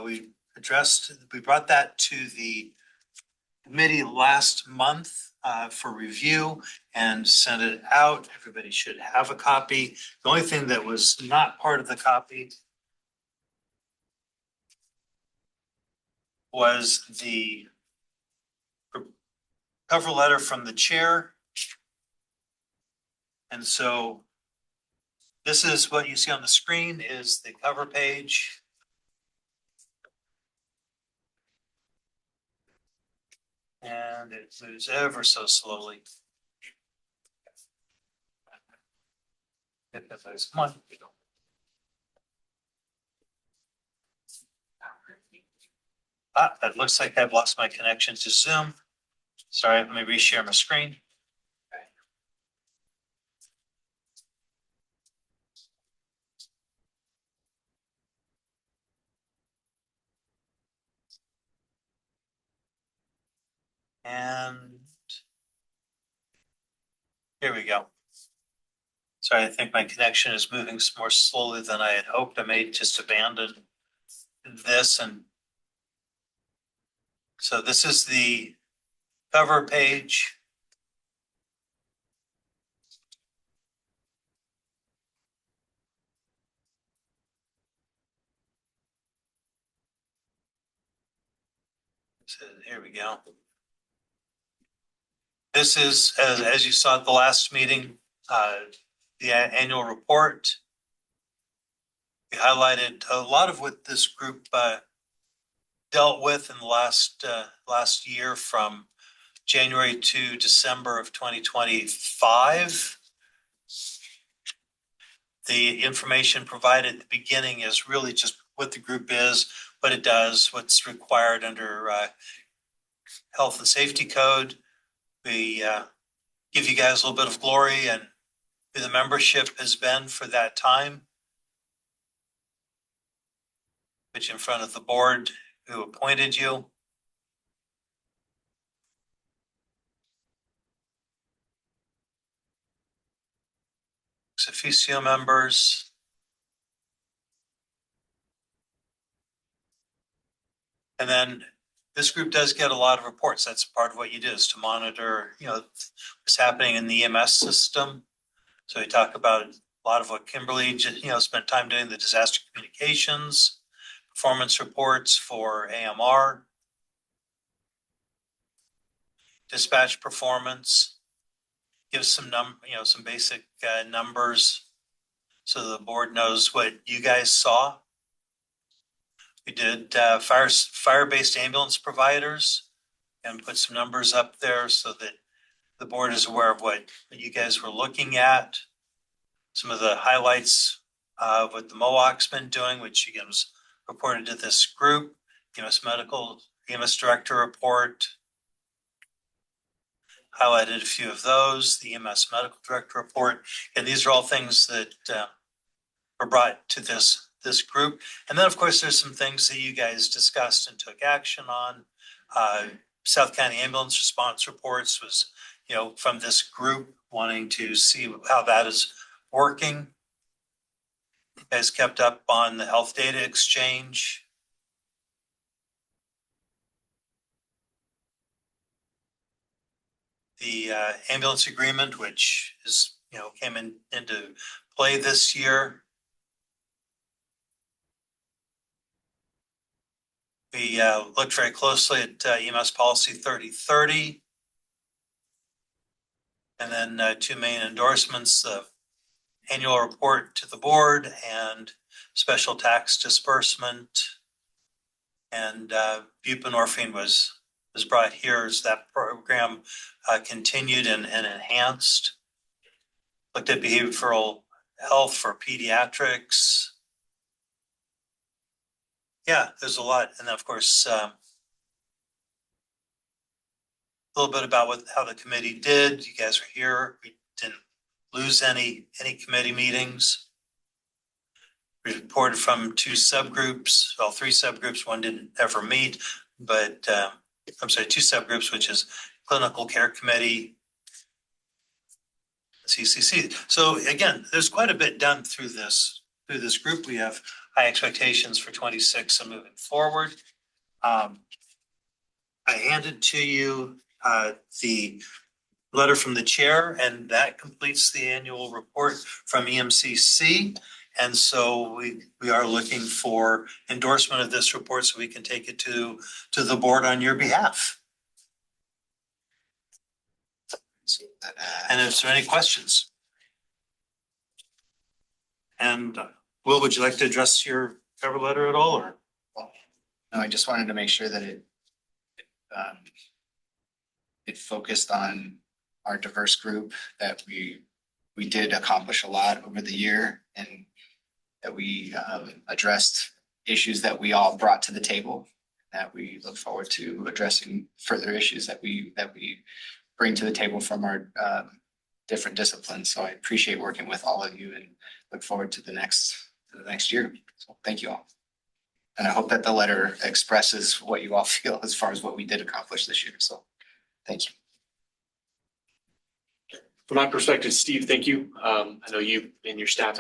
We brought that to the committee last month for review and sent it out. Everybody should have a copy. The only thing that was not part of the copy was the cover letter from the chair. And so this is what you see on the screen is the cover page. And it moves ever so slowly. Come on. It looks like I've lost my connection to Zoom. Sorry, let me reshare my screen. And here we go. Sorry, I think my connection is moving more slowly than I had hoped. I may just abandon this and So this is the cover page. So here we go. This is, as you saw at the last meeting, the annual report. We highlighted a lot of what this group dealt with in the last year from January to December of 2025. The information provided at the beginning is really just what the group is, what it does, what's required under health and safety code. We give you guys a little bit of glory and who the membership has been for that time. Put you in front of the board who appointed you. Ex officio members. And then this group does get a lot of reports. That's part of what you do, is to monitor, what's happening in the EMS system. So we talk about a lot of what Kimberly spent time doing, the disaster communications, performance reports for AMR, dispatch performance, gives some some basic numbers so the board knows what you guys saw. We did fire-based ambulance providers and put some numbers up there so that the board is aware of what you guys were looking at. Some of the highlights of what the MOOC's been doing, which again was reported to this group, EMS director report. Highlighted a few of those, the EMS medical director report. And these are all things that were brought to this group. And then of course, there's some things that you guys discussed and took action on. South County ambulance response reports was, from this group wanting to see how that is working. You guys kept up on the health data exchange. The ambulance agreement, which is, came into play this year. We looked very closely at EMS policy 3030. And then two main endorsements, the annual report to the board and special tax disbursement. And buprenorphine was brought here as that program continued and enhanced. Looked at behavioral health for pediatrics. Yeah, there's a lot. And then of course, a little bit about how the committee did. You guys are here. We didn't lose any committee meetings. We reported from two subgroups, well, three subgroups. One didn't ever meet, but I'm sorry, two subgroups, which is clinical care committee, CCC. So again, there's quite a bit done through this group. We have high expectations for 26 and moving forward. I handed to you the letter from the chair, and that completes the annual report from EMCC. And so we are looking for endorsement of this report so we can take it to the board on your behalf. And if there are any questions? And Will, would you like to address your cover letter at all, or? No, I just wanted to make sure that it focused on our diverse group, that we did accomplish a lot over the year, and that we addressed issues that we all brought to the table, that we look forward to addressing further issues that we bring to the table from our different disciplines. So I appreciate working with all of you and look forward to the next year. So thank you all. And I hope that the letter expresses what you all feel as far as what we did accomplish this year. So thank you. From my perspective, Steve, thank you. I know you and your staff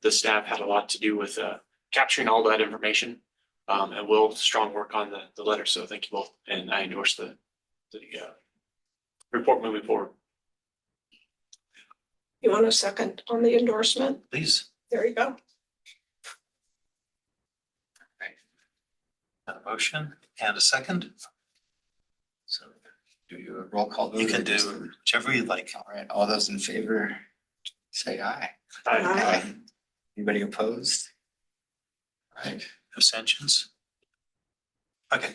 the staff had a lot to do with capturing all that information. And we'll strong work on the letter. So thank you both. And I endorse the report moving forward. You want a second on the endorsement? Please. There you go. A motion and a second. So do you a roll call vote? You can do whichever you like. All right, all those in favor, say aye. Aye. Anybody opposed? All right. Abstentions? Okay.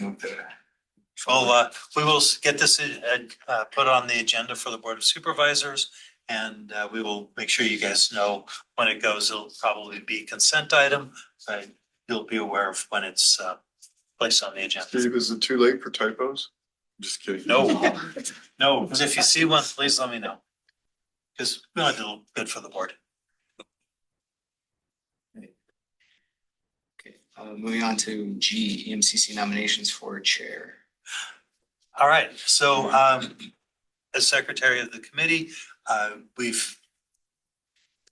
Move to- Well, we will get this put on the agenda for the Board of Supervisors, and we will make sure you guys know when it goes. It'll probably be a consent item, but you'll be aware of when it's placed on the agenda. Steve, is it too late for typos? Just kidding. No, no, because if you see one, please let me know. Because we want to do good for the board. Okay, moving on to G, EMCC nominations for chair. All right, so as secretary of the committee, we've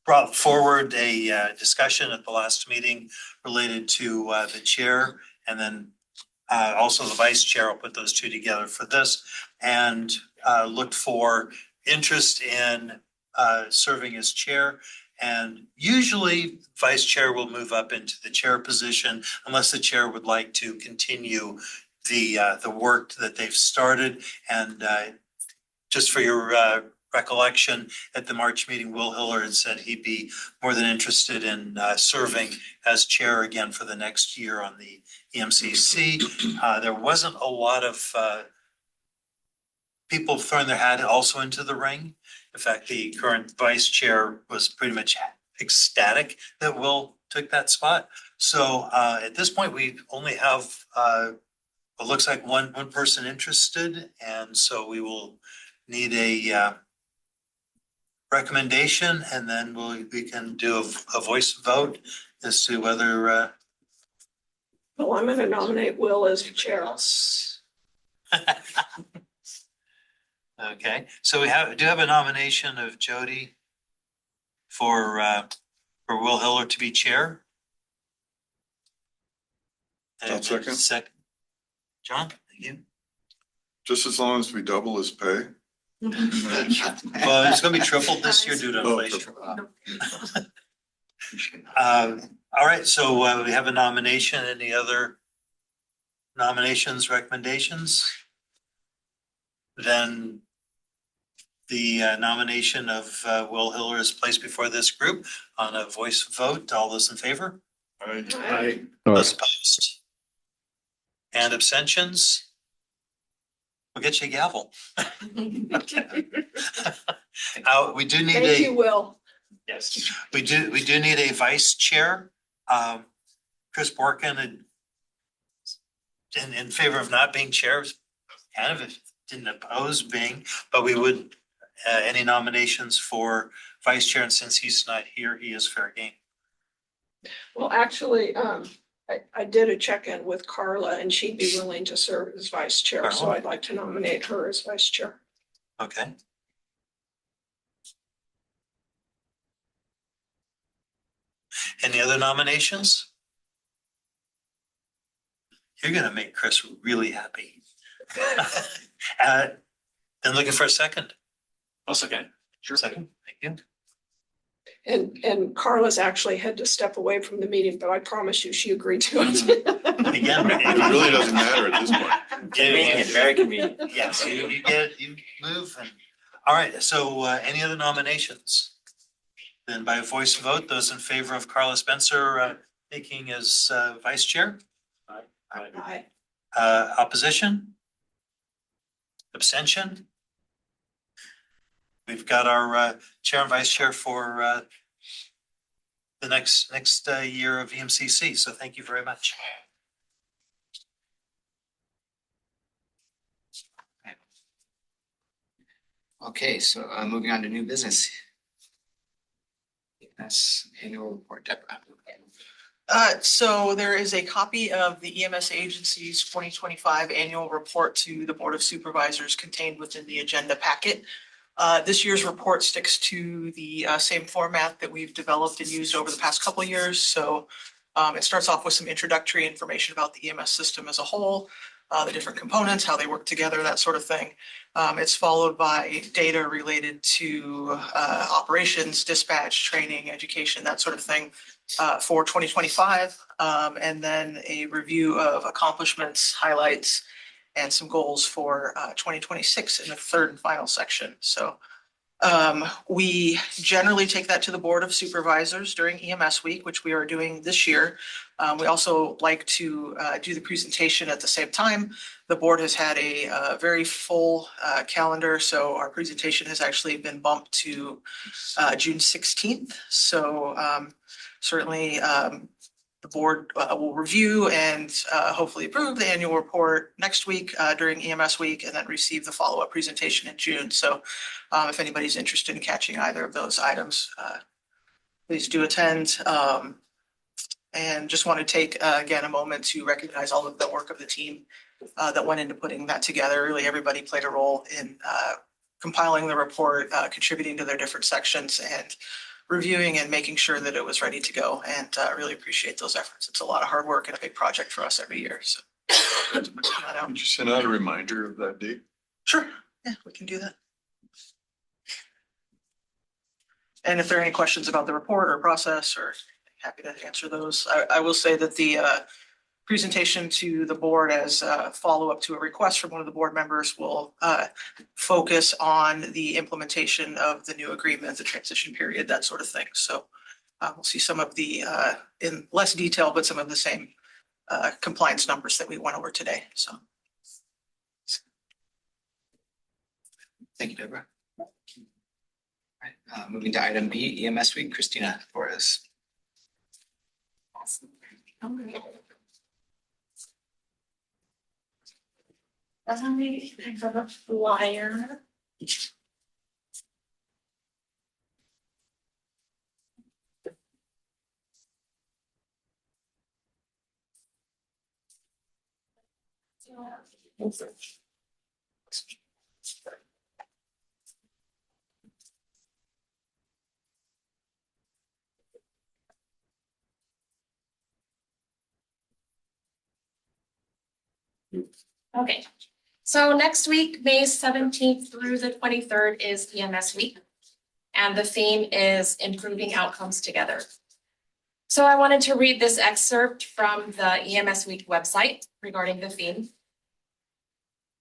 brought forward a discussion at the last meeting related to the chair and then also the vice chair. I'll put those two together for this and looked for interest in serving as chair. And usually vice chair will move up into the chair position unless the chair would like to continue the work that they've started. And just for your recollection, at the March meeting, Will Hiller had said he'd be more than interested in serving as chair again for the next year on the EMCC. There wasn't a lot of people throwing their hat also into the ring. In fact, the current vice chair was pretty much ecstatic that Will took that spot. So at this point, we only have it looks like one person interested, and so we will need a recommendation, and then we can do a voice vote as to whether Well, I'm gonna nominate Will as chair. okay, so we do have a nomination of Jody for Will Hiller to be chair. I'll second. John, thank you. Just as long as we double his pay. Well, it's gonna be tripled this year due to inflation. All right, so we have a nomination. Any other nominations, recommendations? Then the nomination of Will Hiller is placed before this group on a voice vote. All those in favor? Aye. Those opposed? And abstentions? We'll get you a gavel. We do need Thank you, Will. yes, we do need a vice chair. Chris Borkin in favor of not being chair, kind of didn't oppose being, but we would, any nominations for vice chair, and since he's not here, he is fair game. Well, actually, I did a check-in with Carla and she'd be willing to serve as vice chair, so I'd like to nominate her as vice chair. Okay. Any other nominations? You're gonna make Chris really happy. Then looking for a second. I'll second. Sure. Second, thank you. And Carla's actually had to step away from the meeting, but I promise you, she agreed to it. Again, It really doesn't matter at this point. Convenient, very convenient. Yes, you move and, all right, so any other nominations? Then by voice vote, those in favor of Carla Spencer taking as vice chair? Aye. Opposition? Abstention? We've got our chair and vice chair for the next year of EMCC, so thank you very much. Okay, so moving on to new business. That's annual report, Deborah. So there is a copy of the EMS agency's 2025 annual report to the Board of Supervisors contained within the agenda packet. This year's report sticks to the same format that we've developed and used over the past couple of years. So It starts off with some introductory information about the EMS system as a whole, the different components, how they work together, that sort of thing. It's followed by data related to operations, dispatch, training, education, that sort of thing for 2025. And then a review of accomplishments, highlights, and some goals for 2026 in the third and final section. So we generally take that to the Board of Supervisors during EMS week, which we are doing this year. We also like to do the presentation at the same time. The board has had a very full calendar, so our presentation has actually been bumped to June 16th. So certainly the board will review and hopefully approve the annual report next week during EMS week, and then receive the follow-up presentation in June. So if anybody's interested in catching either of those items, please do attend. And just want to take again a moment to recognize all of the work of the team that went into putting that together. Really, everybody played a role in compiling the report, contributing to their different sections, and reviewing and making sure that it was ready to go. And really appreciate those efforts. It's a lot of hard work and a big project for us every year. So Would you send out a reminder of that date? sure, yeah, we can do that. And if there are any questions about the report or process, or happy to answer those. I will say that the presentation to the board as a follow-up to a request from one of the board members will focus on the implementation of the new agreement, the transition period, that sort of thing. So we'll see some of the, in less detail, but some of the same compliance numbers that we went over today. So. Thank you, Deborah. All right, moving to item B, EMS week, Christina Flores. I have a flyer. Okay, so next week, May 17th through the 23rd is EMS week. And the theme is improving outcomes together. So I wanted to read this excerpt from the EMS week website regarding the theme.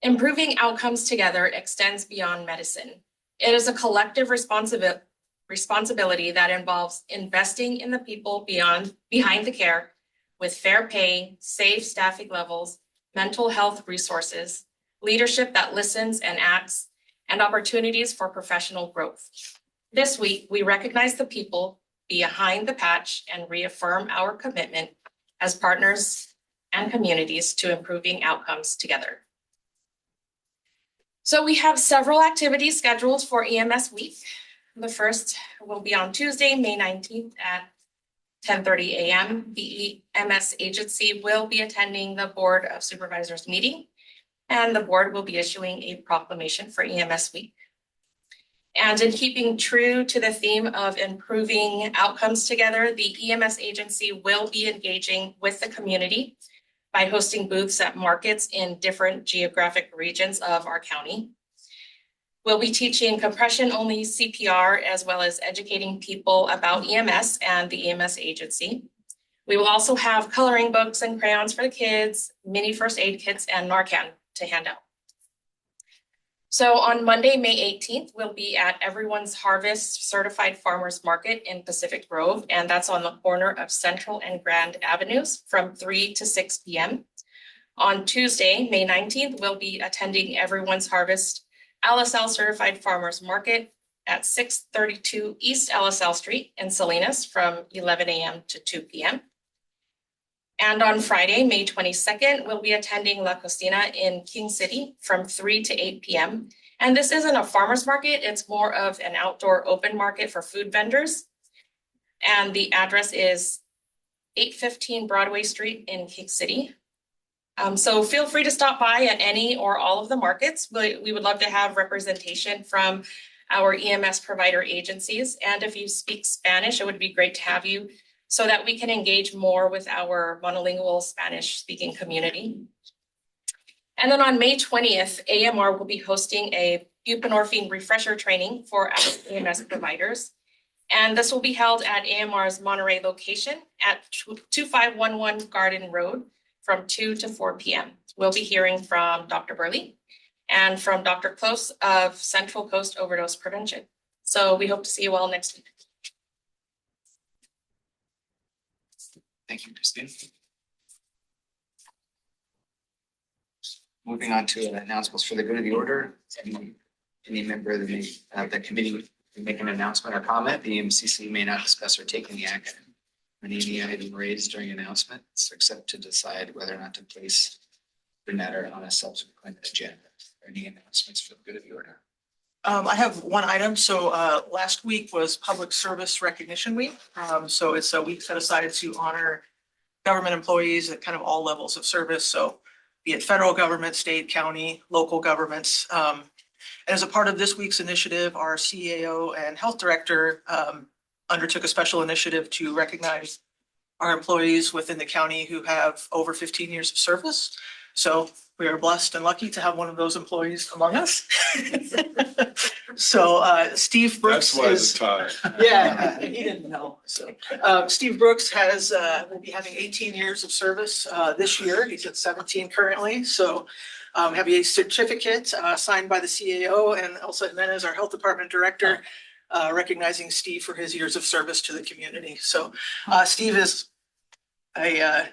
Improving outcomes together extends beyond medicine. It is a collective responsibility that involves investing in the people behind the care with fair pay, safe staffing levels, mental health resources, leadership that listens and acts, and opportunities for professional growth. This week, we recognize the people behind the patch and reaffirm our commitment as partners and communities to improving outcomes together. So we have several activities scheduled for EMS week. The first will be on Tuesday, May 19th at 10:30 a.m. The EMS agency will be attending the Board of Supervisors meeting, and the board will be issuing a proclamation for EMS week. And in keeping true to the theme of improving outcomes together, the EMS agency will be engaging with the community by hosting booths at markets in different geographic regions of our county. We'll be teaching compression-only CPR, as well as educating people about EMS and the EMS agency. We will also have coloring books and crayons for the kids, mini first aid kits, and Narcan to hand out. So on Monday, May 18th, we'll be at Everyone's Harvest Certified Farmers Market in Pacific Grove, and that's on the corner of Central and Grand Avenues from 3 to 6 p.m. On Tuesday, May 19th, we'll be attending Everyone's Harvest LSL Certified Farmers Market at 632 East LSL Street in Salinas from 11 a.m. to 2 p.m. And on Friday, May 22nd, we'll be attending La Cocina in King City from 3 to 8 p.m. And this isn't a farmer's market, it's more of an outdoor open market for food vendors. And the address is 815 Broadway Street in King City. So feel free to stop by at any or all of the markets. We would love to have representation from our EMS provider agencies. And if you speak Spanish, it would be great to have you so that we can engage more with our monolingual Spanish-speaking community. And then on May 20th, AMR will be hosting a buprenorphine refresher training for our EMS providers. And this will be held at AMR's Monterey location at 2511 Garden Road from 2 to 4 p.m. We'll be hearing from Dr. Burley and from Dr. Close of Central Coast Overdose Prevention. So we hope to see you all next week. Thank you, Christine. Moving on to announcements for the good of the order. Any member of the committee can make an announcement or comment. The EMCC may not discuss or take any action on any item raised during announcements, except to decide whether or not to place the matter on a subsequent agenda. Any announcements for the good of the order? I have one item. So last week was Public Service Recognition Week. So it's a week set aside to honor government employees at kind of all levels of service. So be it federal government, state, county, local governments. And as a part of this week's initiative, our CAO and health director undertook a special initiative to recognize our employees within the county who have over 15 years of service. So we are blessed and lucky to have one of those employees among us. So Steve Brooks That's why the tie. yeah, he didn't know. So Steve Brooks will be having 18 years of service this year. He's at 17 currently. So have a certificate signed by the CAO and Elsa Jimenez, our health department director, recognizing Steve for his years of service to the community. So Steve is an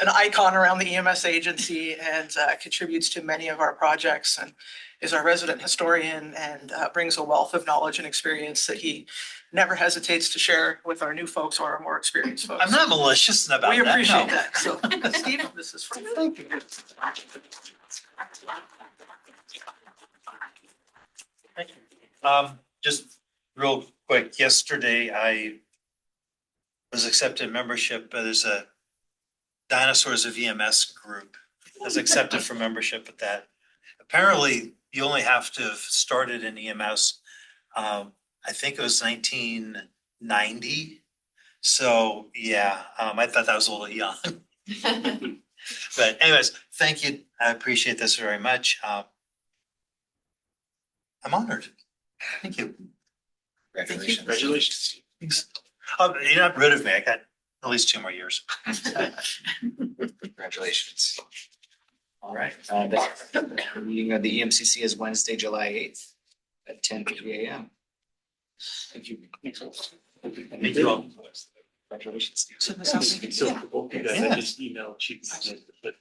icon around the EMS agency and contributes to many of our projects and is our resident historian and brings a wealth of knowledge and experience that he never hesitates to share with our new folks or our more experienced folks. I'm not malicious about that. We appreciate no. that. So Steve, this is for you. Thank you. Thank you. Just real quick, yesterday I was accepted membership, but there's a Dinosaurs of EMS group. I was accepted for membership at that. Apparently, you only have to have started in EMS, I think it was 1990. So yeah, I thought that was a little young. But anyways, thank you. I appreciate this very much. I'm honored. Thank you. Congratulations. Congratulations. Thanks. You're not rid of me. I got at least 2 more years. Congratulations. All right. The meeting of the EMCC is Wednesday, July 8th at 10:30 a.m. Thank you. Thank you all. Congratulations. So this is- So for both of you guys, I just emailed Chief, but